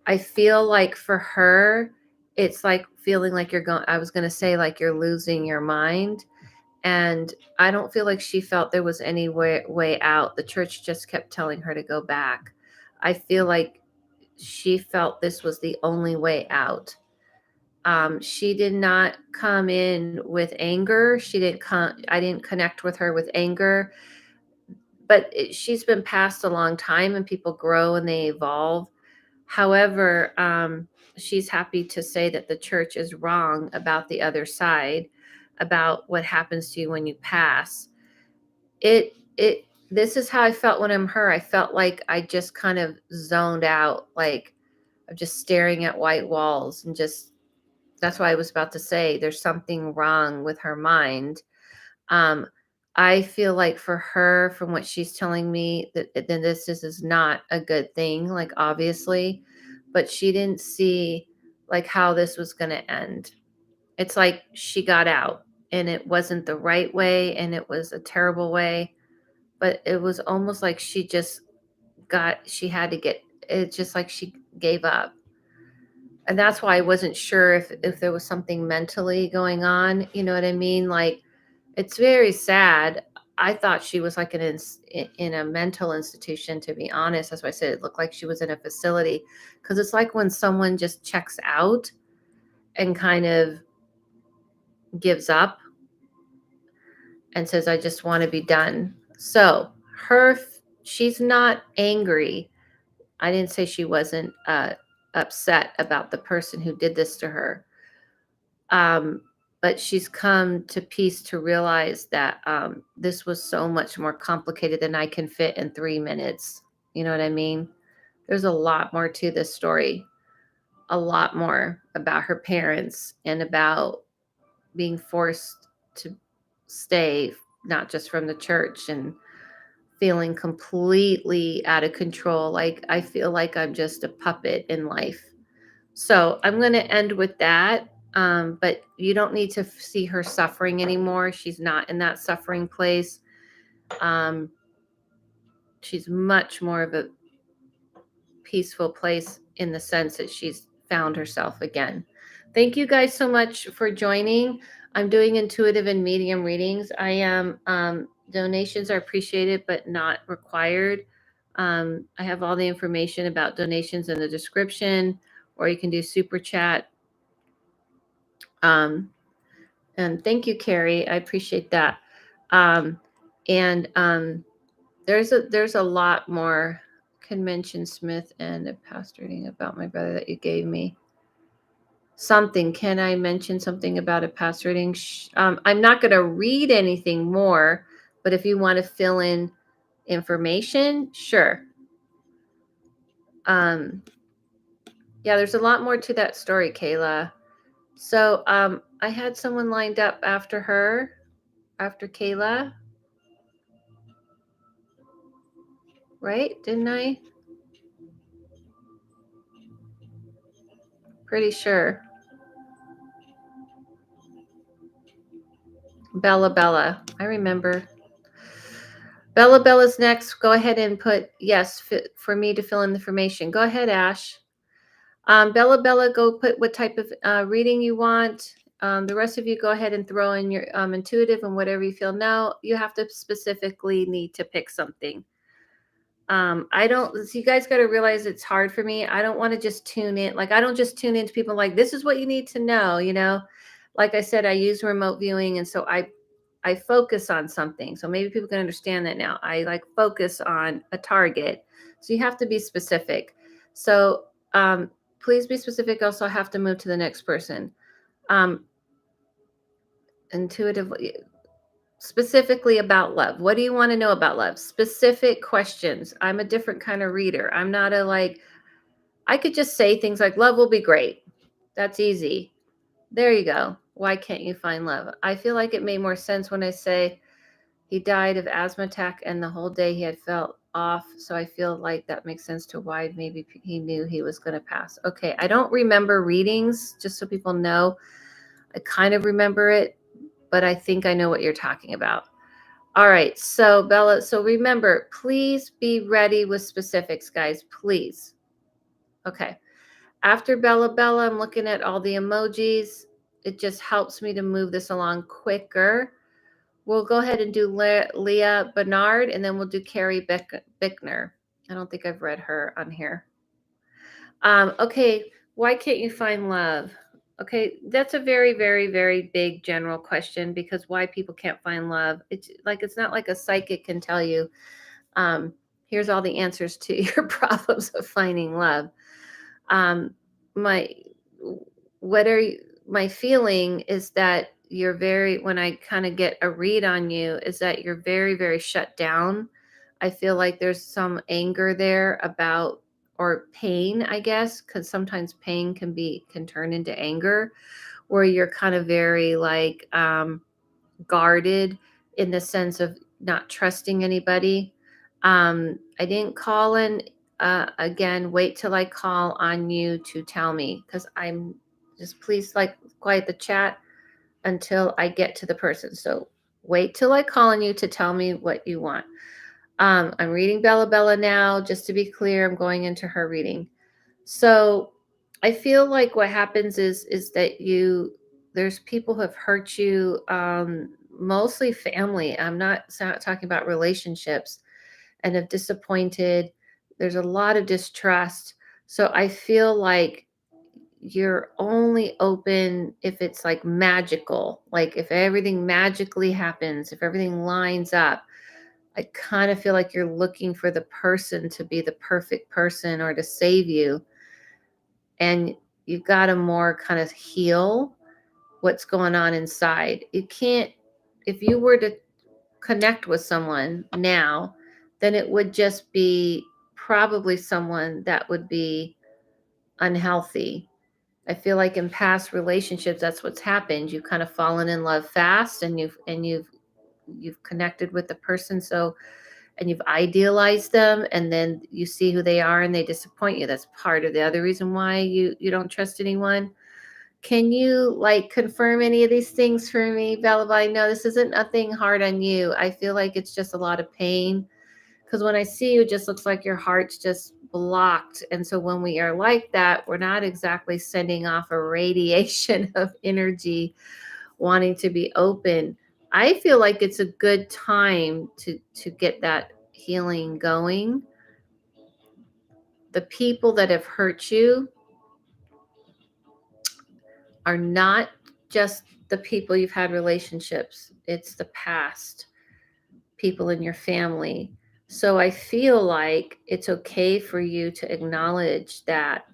I feel like for her, it's like feeling like I was going to say like you're losing your mind. And I don't feel like she felt there was any way out. The church just kept telling her to go back. I feel like she felt this was the only way out. She did not come in with anger. I didn't connect with her with anger, but she's been passed a long time and people grow and they evolve. However, she's happy to say that the church is wrong about the other side, about what happens to you when you pass. It this is how I felt when I'm her. I felt like I just kind of zoned out, like of just staring at white walls and just, that's why I was about to say there's something wrong with her mind. Um, I feel like for her, from what she's telling me, that then this is not a good thing, like obviously, but she didn't see like how this was going to end. It's like she got out and it wasn't the right way and it was a terrible way, but it was almost like she had to get, it's just like she gave up. And that's why I wasn't sure if there was something mentally going on, you know what I mean? Like, it's very sad. I thought she was like in a mental institution, to be honest. That's why I said it looked like she was in a facility, because it's like when someone just checks out and kind of gives up and says, I just want to be done. So she's not angry. I didn't say she wasn't upset about the person who did this to her. Um, but she's come to peace to realize that this was so much more complicated than I can fit in 3 minutes. You know what I mean? There's a lot more to this story, a lot more about her parents and about being forced to stay, not just from the church, and feeling completely out of control. Like, I feel like I'm just a puppet in life. So I'm going to end with that. But you don't need to see her suffering anymore. She's not in that suffering place. Um, she's much more of a peaceful place in the sense that she's found herself again. Thank you guys so much for joining. I'm doing intuitive and medium readings. I am donations are appreciated but not required. I have all the information about donations in the description, or you can do super chat. Um, and thank you, Carrie. I appreciate that. Um, and there's a lot more. Can mention Smith and a past reading about my brother that you gave me. Something. Can I mention something about a past reading? I'm not going to read anything more, but if you want to fill in information, sure. Yeah, there's a lot more to that story, Kayla. So I had someone lined up after her, after Kayla, right? Didn't I? Pretty sure. Bella. I remember. Bella's next. Go ahead and put yes for me to fill in the information. Go ahead, Ash. Bella, go put what type of reading you want. The rest of you go ahead and throw in your intuitive and whatever you feel. No, you have to specifically need to pick something. I don't, so you guys got to realize it's hard for me. I don't want to just tune in. Like, I don't just tune into people like, this is what you need to know, you know? Like I said, I use remote viewing. And so I focus on something. So maybe people can understand that now. I like focus on a target. So you have to be specific. So please be specific. Also, I have to move to the next person. Intuitively, specifically about love. What do you want to know about love? Specific questions. I'm a different kind of reader. I'm not a like, I could just say things like, love will be great. That's easy. There you go. Why can't you find love? I feel like it made more sense when I say he died of asthma attack and the whole day he had felt off. So I feel like that makes sense to why maybe he knew he was going to pass. Okay. I don't remember readings, just so people know. I kind of remember it, but I think I know what you're talking about. All right. So Bella, so remember, please be ready with specifics, guys, please. Okay. After Bella, I'm looking at all the emojis. It just helps me to move this along quicker. We'll go ahead and do Leah Bernard, and then we'll do Carrie Bickner. I don't think I've read her on here. Okay, why can't you find love? Okay, that's a very, very, very big general question, because why people can't find love. It's not like a psychic can tell you, here's all the answers to your problems of finding love. My my feeling is that you're very, when I kind of get a read on you, is that you're very, very shut down. I feel like there's some anger there about, or pain, I guess, because sometimes pain can turn into anger, where you're kind of very like guarded in the sense of not trusting anybody. I didn't call in again. Wait till I call on you to tell me, because I'm just, please, like, quiet the chat until I get to the person. So wait till I call on you to tell me what you want. I'm reading Bella now. Just to be clear, I'm going into her reading. So I feel like what happens is that there's people who have hurt you, mostly family. I'm not talking about relationships, and have disappointed. There's a lot of distrust. So I feel like you're only open if it's like magical, like if everything magically happens, if everything lines up. I kind of feel like you're looking for the person to be the perfect person or to save you. And you've got to more kind of heal what's going on inside. You can't, if you were to connect with someone now, then it would just be probably someone that would be unhealthy. I feel like in past relationships, that's what's happened. You've kind of fallen in love fast, and you've connected with the person. So, and you've idealized them, and then you see who they are and they disappoint you. That's part of the other reason why you don't trust anyone. Can you like confirm any of these things for me, Bella? No, this isn't nothing hard on you. I feel like it's just a lot of pain, because when I see you, it just looks like your heart's just blocked. And so when we are like that, we're not exactly sending off a radiation of energy wanting to be open. I feel like it's a good time to get that healing going. The people that have hurt you are not just the people you've had relationships. It's the past, people in your family. So I feel like it's okay for you to acknowledge that.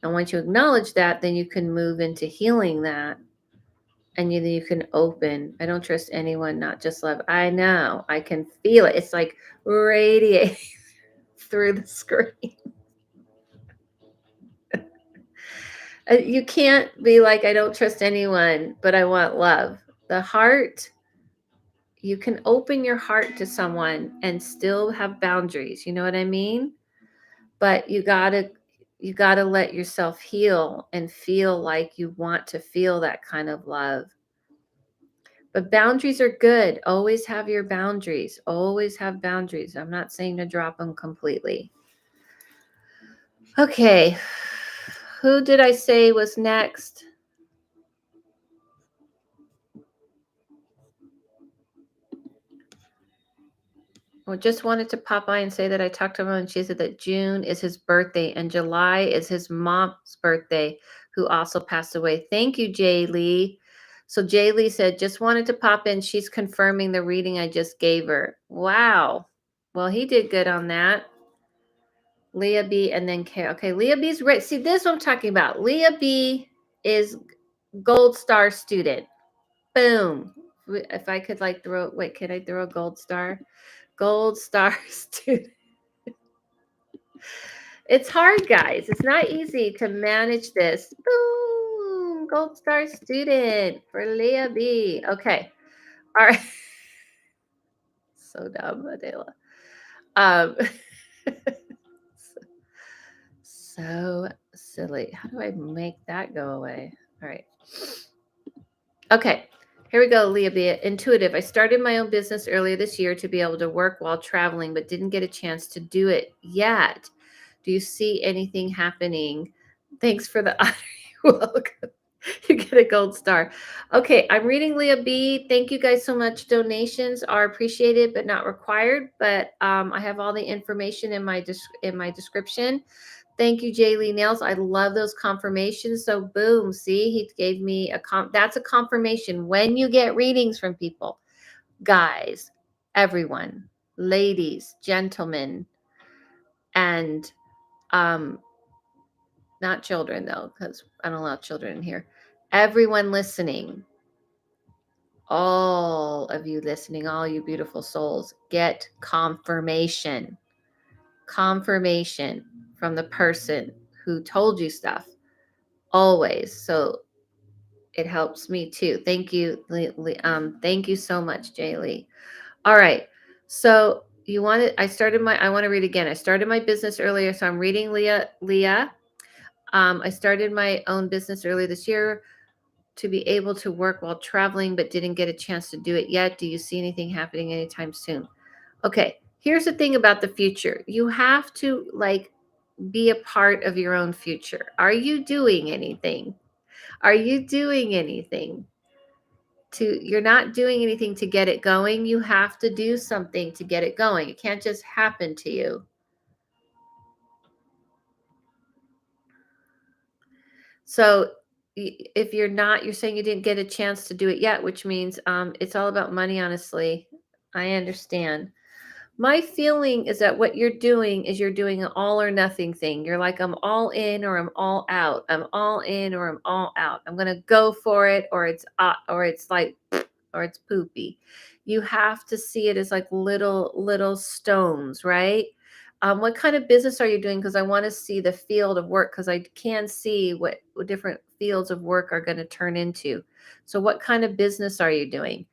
And once you acknowledge that, then you can move into healing that, and you can open. I don't trust anyone, not just love. I know. I can feel it. It's like radiating through the screen. You can't be like, I don't trust anyone, but I want love. The heart, you can open your heart to someone and still have boundaries. You know what I mean? But you gotta let yourself heal and feel like you want to feel that kind of love. But boundaries are good. Always have your boundaries. Always have boundaries. I'm not saying to drop them completely. Okay. Who did I say was next? Well, just wanted to pop by and say that I talked to him, and she said that June is his birthday and July is his mom's birthday, who also passed away. Thank you, Jay Lee. So Jay Lee said, just wanted to pop in. She's confirming the reading I just gave her. Wow. Well, he did good on that. Leah B and then Kara. Okay, Leah B's right. See, this is what I'm talking about. Leah B is gold star student. Boom. If I could like wait, could I throw a gold star? Gold star student. It's hard, guys. It's not easy to manage this. Boom. Gold star student for Leah B. Okay. All right. So dumb, Adela. Um, so silly. How do I make that go away? All right. Okay. Here we go, Leah B. Intuitive. I started my own business earlier this year to be able to work while traveling, but didn't get a chance to do it yet. Do you see anything happening? Thanks for the honor. You're welcome. You get a gold star. Okay, I'm reading Leah B. Thank you guys so much. Donations are appreciated but not required. But I have all the information in my description. Thank you, Jay Lee Nails. I love those confirmations. So boom, see, he gave me that's a confirmation. When you get readings from people, guys, everyone, ladies, gentlemen, and not children though, because I don't allow children in here. Everyone listening, all of you listening, all you beautiful souls, get confirmation. Confirmation from the person who told you stuff always. So it helps me too. Thank you. Thank you so much, Jay Lee. All right. So I want to read again. I started my business earlier. So I'm reading Leah. I started my own business earlier this year to be able to work while traveling, but didn't get a chance to do it yet. Do you see anything happening anytime soon? Okay. Here's the thing about the future. You have to be a part of your own future. Are you doing anything? Are you doing anything? You're not doing anything to get it going. You have to do something to get it going. It can't just happen to you. So if you're saying you didn't get a chance to do it yet, which means it's all about money, honestly. I understand. My feeling is that what you're doing is you're doing an all or nothing thing. You're like, I'm all in or I'm all out. I'm all in or I'm all out. I'm going to go for it, or it's like or it's poopy. You have to see it as like little stones, right? What kind of business are you doing? Because I want to see the field of work, because I can see what different fields of work are going to turn into. So what kind of business are you doing?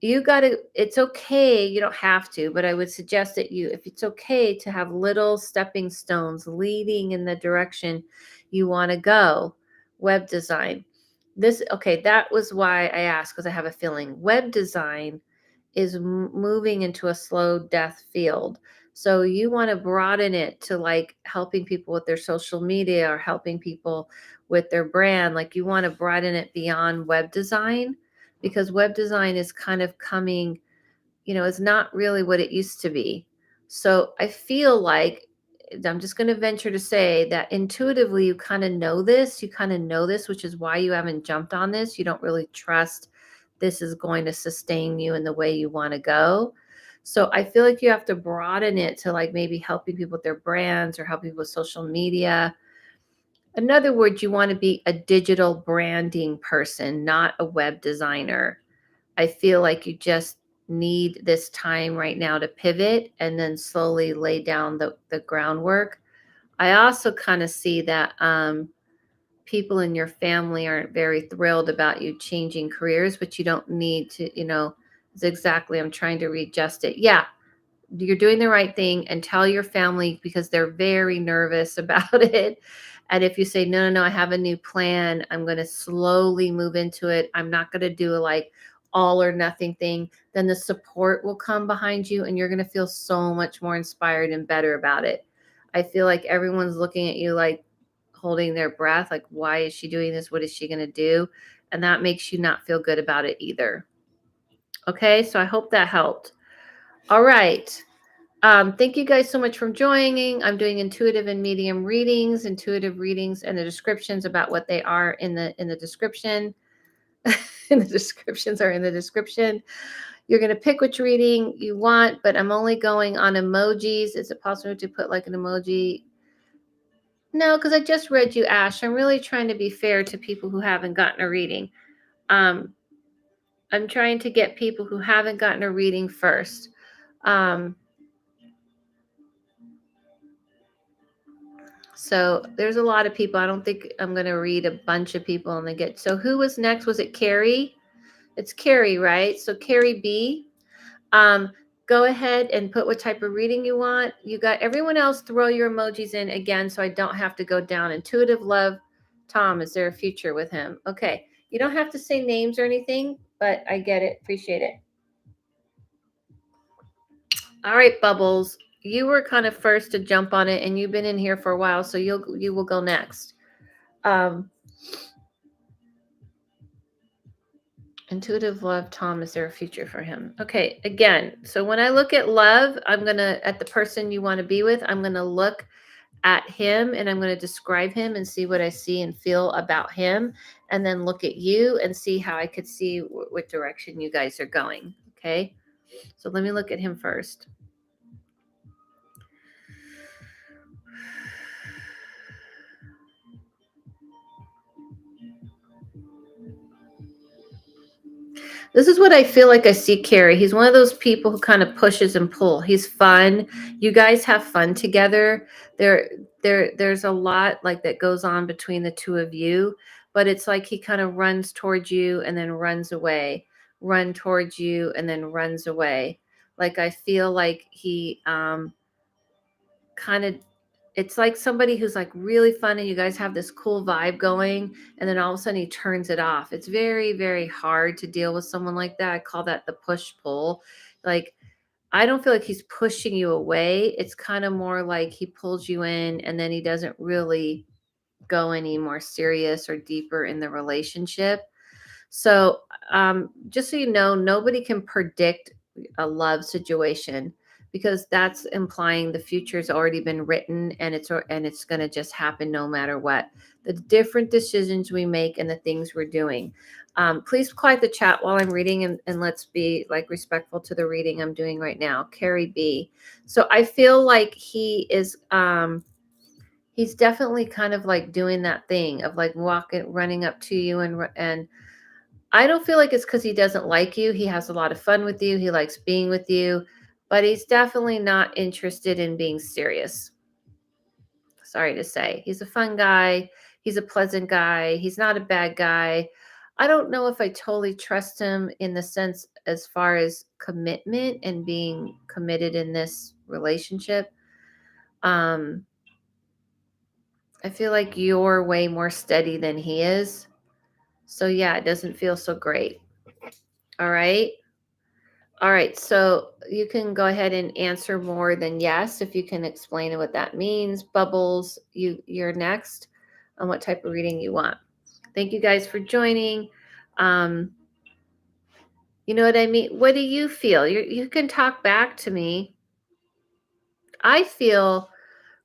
It's okay, you don't have to, but I would suggest that if it's okay to have little stepping stones leading in the direction you want to go. Web design. Okay, that was why I asked, because I have a feeling web design is moving into a slow death field. So you want to broaden it to like helping people with their social media or helping people with their brand. Like you want to broaden it beyond web design, because web design is kind of coming, is not really what it used to be. So I feel like I'm just going to venture to say that intuitively you kind of know this. You kind of know this, which is why you haven't jumped on this. You don't really trust this is going to sustain you in the way you want to go. So I feel like you have to broaden it to like maybe helping people with their brands or helping people with social media. In other words, you want to be a digital branding person, not a web designer. I feel like you just need this time right now to pivot and then slowly lay down the groundwork. I also kind of see that people in your family aren't very thrilled about you changing careers, but you don't need to, it's exactly, I'm trying to readjust it. Yeah, you're doing the right thing, and tell your family, because they're very nervous about it. And if you say, no, no, no, I have a new plan, I'm going to slowly move into it, I'm not going to do a like all or nothing thing, then the support will come behind you and you're going to feel so much more inspired and better about it. I feel like everyone's looking at you like holding their breath, like, why is she doing this? What is she going to do? And that makes you not feel good about it either. Okay, so I hope that helped. All right. Thank you guys so much for joining. I'm doing intuitive and medium readings, intuitive readings, and the descriptions about what they are in the description. And the descriptions are in the description. You're going to pick which reading you want, but I'm only going on emojis. Is it possible to put like an emoji? No, because I just read you, Ash. I'm really trying to be fair to people who haven't gotten a reading. I'm trying to get people who haven't gotten a reading first. So there's a lot of people. I don't think I'm going to read a bunch of people and then get. So who was next? Was it Carrie? It's Carrie, right? So Carrie B. Um, go ahead and put what type of reading you want. You got everyone else. Throw your emojis in again, so I don't have to go down. Intuitive love. Tom, is there a future with him? Okay. You don't have to say names or anything, but I get it. Appreciate it. All right, Bubbles. You were kind of first to jump on it, and you've been in here for a while, so you will go next. Intuitive love, Tom, is there a future for him? Okay, again, so when I look at love, at the person you want to be with, I'm going to look at him and I'm going to describe him and see what I see and feel about him. And then look at you and see how I could see what direction you guys are going. Okay, so let me look at him first. This is what I feel like I see Carrie. He's one of those people who kind of pushes and pull. He's fun. You guys have fun together. There there's a lot like that goes on between the two of you, but it's like he kind of runs towards you and then runs away. Run towards you and then runs away. Like I feel like he kind of, it's like somebody who's like really fun and you guys have this cool vibe going, and then all of a sudden he turns it off. It's very, very hard to deal with someone like that. I call that the push pull. Like, I don't feel like he's pushing you away. It's kind of more like he pulls you in and then he doesn't really go any more serious or deeper in the relationship. So, just so you know, nobody can predict a love situation because that's implying the future's already been written and it's going to just happen no matter what. The different decisions we make and the things we're doing. Please quiet the chat while I'm reading, and let's be like respectful to the reading I'm doing right now. Carrie B. So I feel like he is. He's definitely kind of like doing that thing of like walking, running up to you and I don't feel like it's because he doesn't like you. He has a lot of fun with you. He likes being with you, but he's definitely not interested in being serious. Sorry to say. He's a fun guy. He's a pleasant guy. He's not a bad guy. I don't know if I totally trust him in the sense as far as commitment and being committed in this relationship. Um, I feel like you're way more steady than he is. So, yeah, it doesn't feel so great. All right. All right, so you can go ahead and answer more than yes if you can explain what that means. Bubbles, you're next on what type of reading you want. Thank you guys for joining. Um, you know what I mean? What do you feel? You can talk back to me. I feel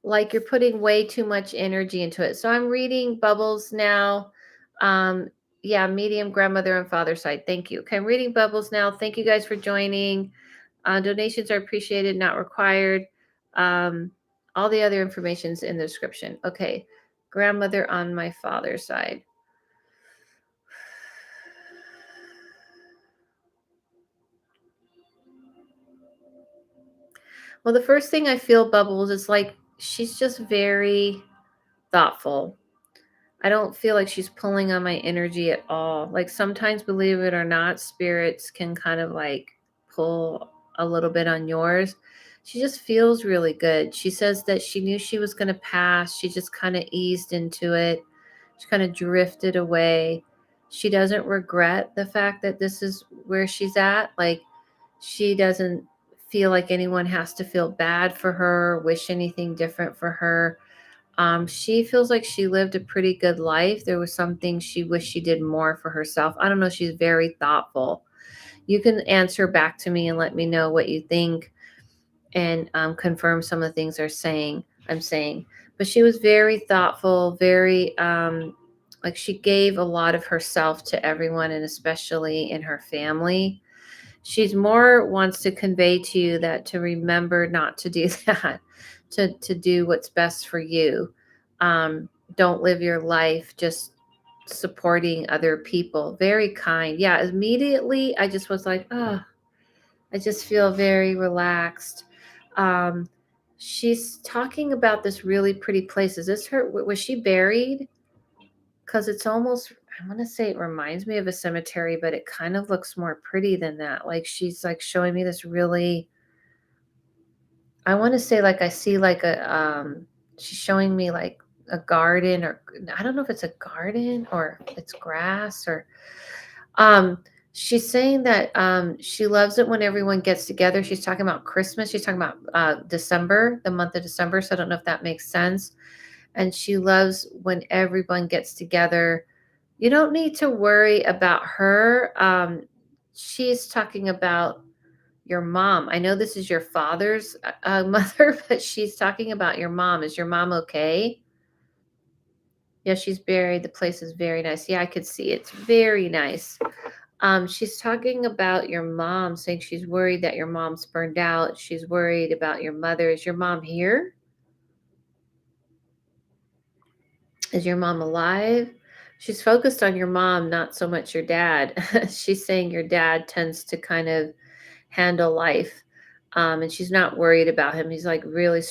like you're putting way too much energy into it. So I'm reading Bubbles now. Um, yeah, medium grandmother and father side. Thank you. Okay, I'm reading Bubbles now. Thank you guys for joining. Donations are appreciated, not required. Um, all the other information's in the description. Okay, grandmother on my father's side. Well, the first thing I feel, Bubbles, is like she's just very thoughtful. I don't feel like she's pulling on my energy at all. Like sometimes, believe it or not, spirits can kind of like pull a little bit on yours. She just feels really good. She says that she knew she was going to pass. She just kind of eased into it. She kind of drifted away. She doesn't regret the fact that this is where she's at. Like she doesn't feel like anyone has to feel bad for her, wish anything different for her. She feels like she lived a pretty good life. There was some things she wished she did more for herself. I don't know. She's very thoughtful. You can answer back to me and let me know what you think and confirm some of the things I'm saying. But she was very thoughtful, very like she gave a lot of herself to everyone and especially in her family. She's more wants to convey to you that to remember not to do that, to do what's best for you. Don't live your life just supporting other people. Very kind. Yeah, immediately I just was like, oh, I just feel very relaxed. Um, she's talking about this really pretty place. Is this her? Was she buried? Because it's almost, I want to say it reminds me of a cemetery, but it kind of looks more pretty than that. Like she's like showing me this really, I want to say like I see like she's showing me like a garden, or I don't know if it's a garden or it's grass or um she's saying that she loves it when everyone gets together. She's talking about Christmas. She's talking about December, the month of December. So I don't know if that makes sense. And she loves when everyone gets together. You don't need to worry about her. She's talking about your mom. I know this is your father's mother, but she's talking about your mom. Is your mom okay? Yeah, she's buried. The place is very nice. Yeah, I could see it's very nice. She's talking about your mom, saying she's worried that your mom's burned out. She's worried about your mother. Is your mom here? Is your mom alive? She's focused on your mom, not so much your dad. She's saying your dad tends to kind of handle life. And she's not worried about him. He's like really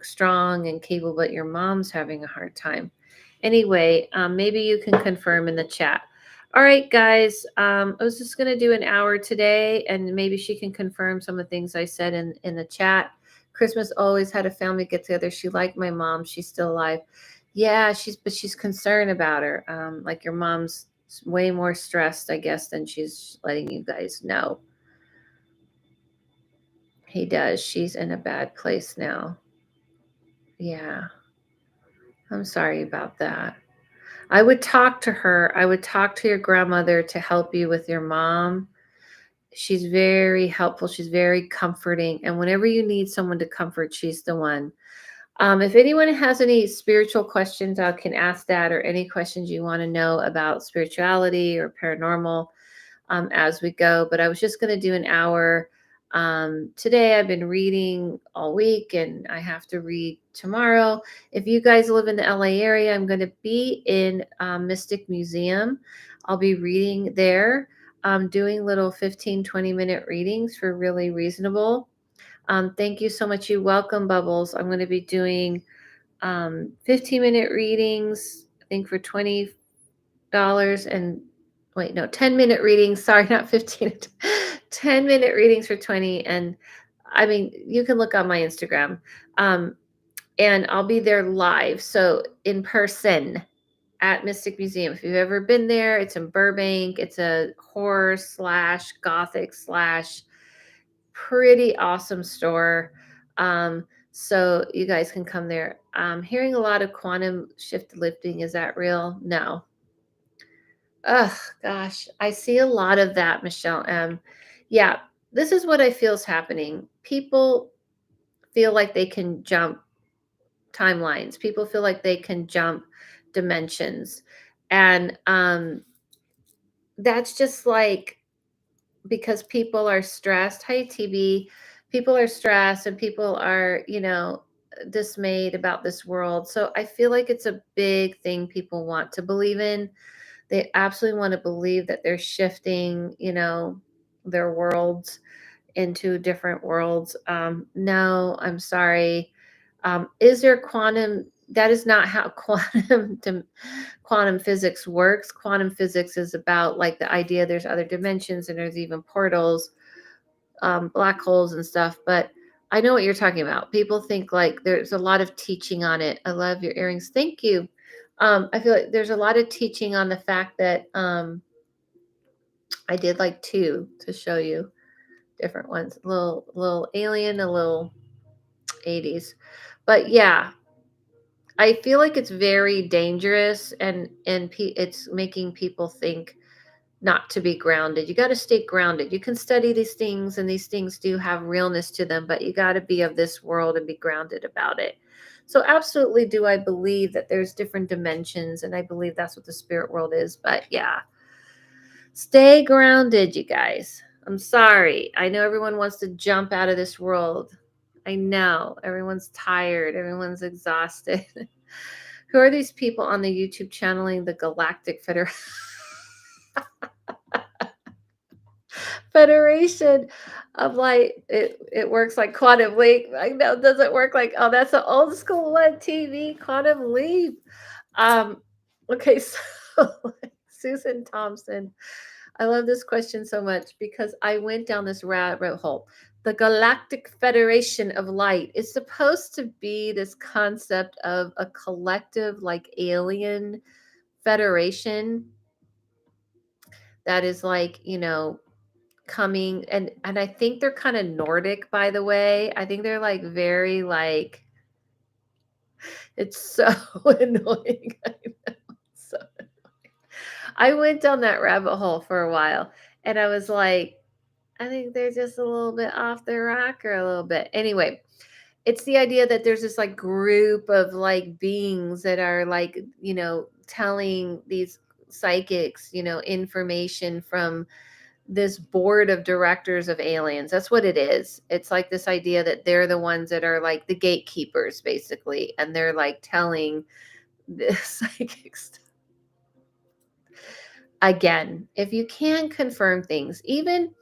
strong and capable, but your mom's having a hard time. Anyway, maybe you can confirm in the chat. All right, guys. I was just going to do an hour today, and maybe she can confirm some of the things I said in the chat. Christmas always had a family get together. She liked my mom. She's still alive. Yeah, she's concerned about her. Like your mom's way more stressed, I guess, than she's letting you guys know. He does. She's in a bad place now. Yeah. I'm sorry about that. I would talk to her. I would talk to your grandmother to help you with your mom. She's very helpful. She's very comforting. And whenever you need someone to comfort, she's the one. If anyone has any spiritual questions, I can ask that, or any questions you want to know about spirituality or paranormal, as we go. But I was just going to do an hour. Today I've been reading all week and I have to read tomorrow. If you guys live in the LA area, I'm going to be in Mystic Museum. I'll be reading there, doing little 15-20 minute readings for really reasonable. Thank you so much. You welcome, Bubbles. I'm going to be doing 15-minute readings, I think for $20, and wait, no, 10-minute readings. Sorry, not 15. 10-minute readings for 20. And I mean, you can look on my Instagram. And I'll be there live. So in person at Mystic Museum. If you've ever been there, it's in Burbank. It's a horror slash gothic slash pretty awesome store. So you guys can come there. Hearing a lot of quantum shift lifting. Is that real? No. Oh gosh, I see a lot of that, Michelle M. Yeah, this is what I feel is happening. People feel like they can jump timelines. People feel like they can jump dimensions. And that's just like because people are stressed. Hi, TB. People are stressed and people are, dismayed about this world. So I feel like it's a big thing people want to believe in. They absolutely want to believe that they're shifting, their worlds into different worlds. No, I'm sorry. Is there quantum? That is not how quantum physics works. Quantum physics is about like the idea there's other dimensions and there's even portals, black holes and stuff. But I know what you're talking about. People think like there's a lot of teaching on it. I love your earrings. Thank you. I feel like there's a lot of teaching on the fact that I did like two to show you different ones. A little alien, a little 80s. But yeah, I feel like it's very dangerous and it's making people think not to be grounded. You got to stay grounded. You can study these things and these things do have realness to them, but you got to be of this world and be grounded about it. So absolutely do I believe that there's different dimensions, and I believe that's what the spirit world is. But yeah, stay grounded, you guys. I'm sorry. I know everyone wants to jump out of this world. I know everyone's tired, everyone's exhausted. Who are these people on the YouTube channeling the Galactic Federation of Light? It works like Quantum Leap. I know it doesn't work like, oh, that's an old school one, TV, Quantum Leap. Okay, so Susan Thompson. I love this question so much because I went down this rabbit hole. The Galactic Federation of Light is supposed to be this concept of a collective, like alien federation that is like, coming, and I think they're kind of Nordic, by the way. I think they're like very like, it's so annoying. I know. So I went down that rabbit hole for a while and I was like, I think they're just a little bit off their rocker a little bit. Anyway, it's the idea that there's this like group of like beings that are like, telling these psychics, information from this board of directors of aliens. That's what it is. It's like this idea that they're the ones that are like the gatekeepers, basically, and they're like telling the psychics. Again, if you can confirm things, even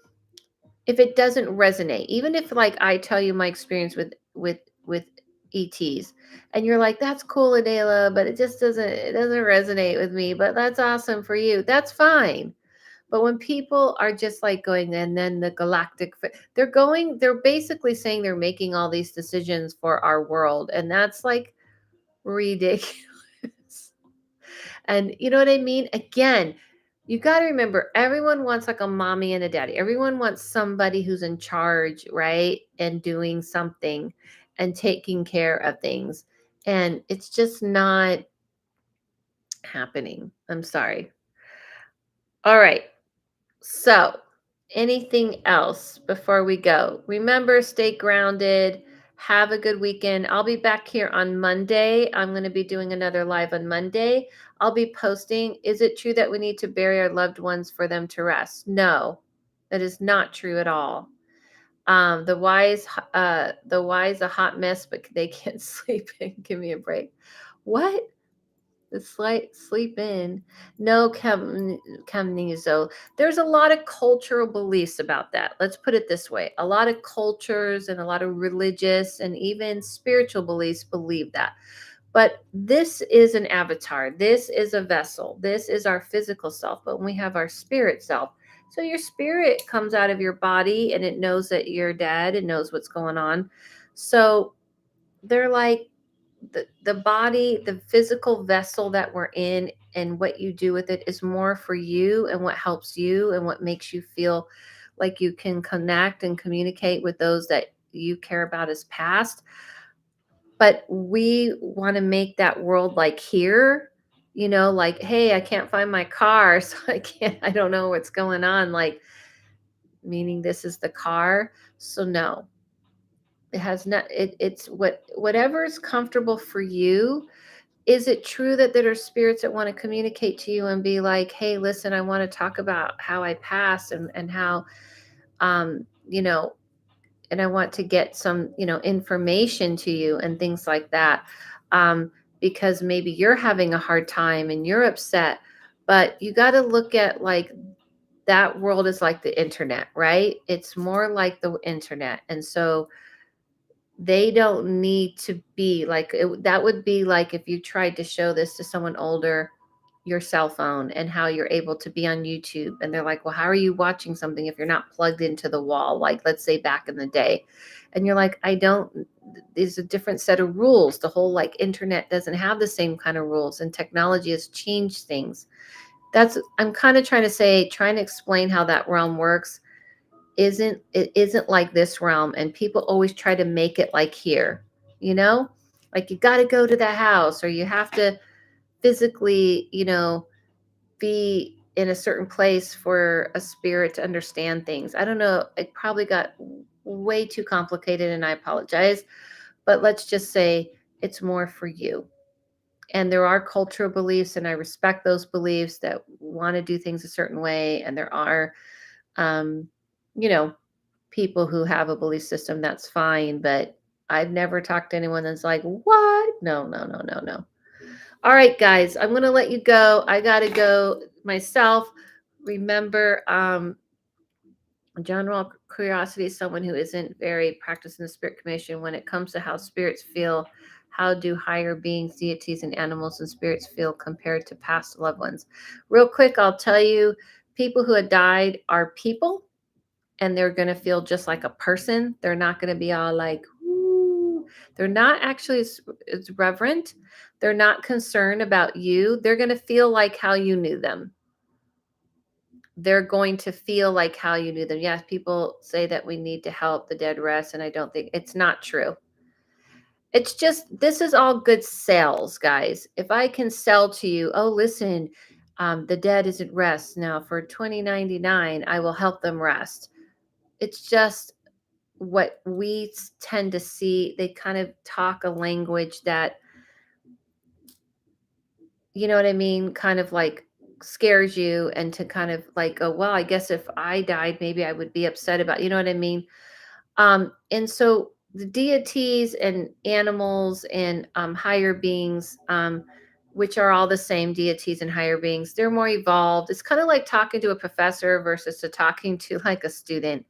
if it doesn't resonate, even if like I tell you my experience with ETs and you're like, that's cool, Adela, but it doesn't resonate with me, but that's awesome for you. That's fine. But when people are just like going, and then the they're basically saying they're making all these decisions for our world. And that's like ridiculous. And you know what I mean? Again, you got to remember everyone wants like a mommy and a daddy. Everyone wants somebody who's in charge, right? And doing something and taking care of things. And it's just not happening. I'm sorry. All right. So, anything else before we go? Remember, stay grounded. Have a good weekend. I'll be back here on Monday. I'm going to be doing another live on Monday. I'll be posting. Is it true that we need to bury our loved ones for them to rest? No, that is not true at all. The wise a hot mess, but they can't sleep in. Give me a break. What? The slight sleep in. No, Camnizo. There's a lot of cultural beliefs about that. Let's put it this way. A lot of cultures and a lot of religious and even spiritual beliefs believe that. But this is an avatar. This is a vessel. This is our physical self. But when we have our spirit self, so your spirit comes out of your body and it knows that you're dead. It knows what's going on. So they're like, the body, the physical vessel that we're in, and what you do with it is more for you and what helps you and what makes you feel like you can connect and communicate with those that you care about as past. But we want to make that world like here, like, hey, I can't find my car, so I don't know what's going on, like, meaning this is the car. So no, it has not, it's whatever is comfortable for you. Is it true that there are spirits that want to communicate to you and be like, hey, listen, I want to talk about how I passed, and how, um, you know, and I want to get some, information to you and things like that. Because maybe you're having a hard time and you're upset, but you got to look at like that world is like the internet, right? It's more like the internet. And so they don't need to be like that would be like if you tried to show this to someone older, your cell phone, and how you're able to be on YouTube, and they're like, well, how are you watching something if you're not plugged into the wall, like let's say back in the day? And you're like, I don't, there's a different set of rules. The whole like internet doesn't have the same kind of rules, and technology has changed things. That's, I'm kind of trying to say, trying to explain how that realm works. It isn't like this realm, and people always try to make it like here, you know like you got to go to the house, or you have to physically, be in a certain place for a spirit to understand things. I don't know, it probably got way too complicated, and I apologize, but let's just say it's more for you. And there are cultural beliefs, and I respect those beliefs that want to do things a certain way, and there are, um you know people who have a belief system, that's fine. But I've never talked to anyone that's like, what? No, no, no, no, no. All right, guys, I'm going to let you go. I got to go myself. Remember, general curiosity is someone who isn't very practiced in the spirit commission. When it comes to how spirits feel, how do higher beings, deities, and animals and spirits feel compared to past loved ones? Real quick, I'll tell you, people who had died are people, and they're going to feel just like a person. They're not going to be all like, ooh. They're not actually as reverent. They're not concerned about you. They're going to feel like how you knew them. They're going to feel like how you knew them. Yes, people say that we need to help the dead rest, and I don't think it's not true. It's just, this is all good sales, guys. If I can sell to you, oh, listen, the dead isn't rest. Now for $20.99, I will help them rest. It's just what we tend to see. They kind of talk a language that, you know what I mean, kind of like scares you, and to kind of like go, well, I guess if I died, maybe I would be upset about, you know what I mean? And so the deities and animals and higher beings, which are all the same deities and higher beings. They're more evolved. It's kind of like talking to a professor versus to talking to like a student.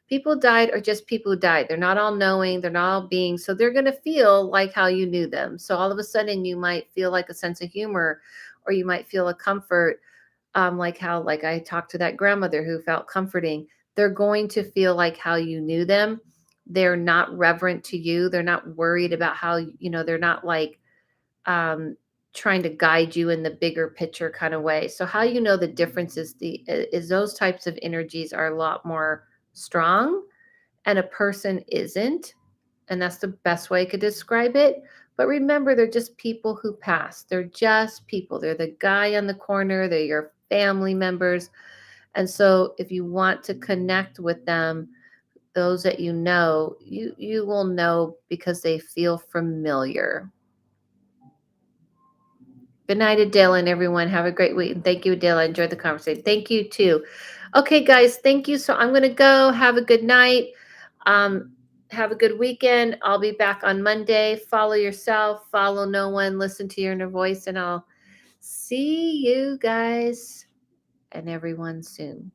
People died are just people who died. They're not all knowing, they're not all beings. So they're going to feel like how you knew them. So all of a sudden you might feel like a sense of humor, or you might feel a comfort, like how like I talked to that grandmother who felt comforting. They're going to feel like how you knew them. They're not reverent to you. They're not worried about how, they're not like um, trying to guide you in the bigger picture kind of way. So how you know the difference is those types of energies are a lot more strong, and a person isn't, and that's the best way I could describe it. But remember, they're just people who pass. They're just people. They're the guy on the corner. They're your family members. And so if you want to connect with them, those that you will know because they feel familiar. Good night, Adela, and everyone. Have a great week. And thank you, Adela. I enjoyed the conversation. Thank you too. Okay, guys, thank you. So I'm going to go. Have a good night. Um, have a good weekend. I'll be back on Monday. Follow yourself, follow no one, listen to your inner voice, and I'll see you guys and everyone soon.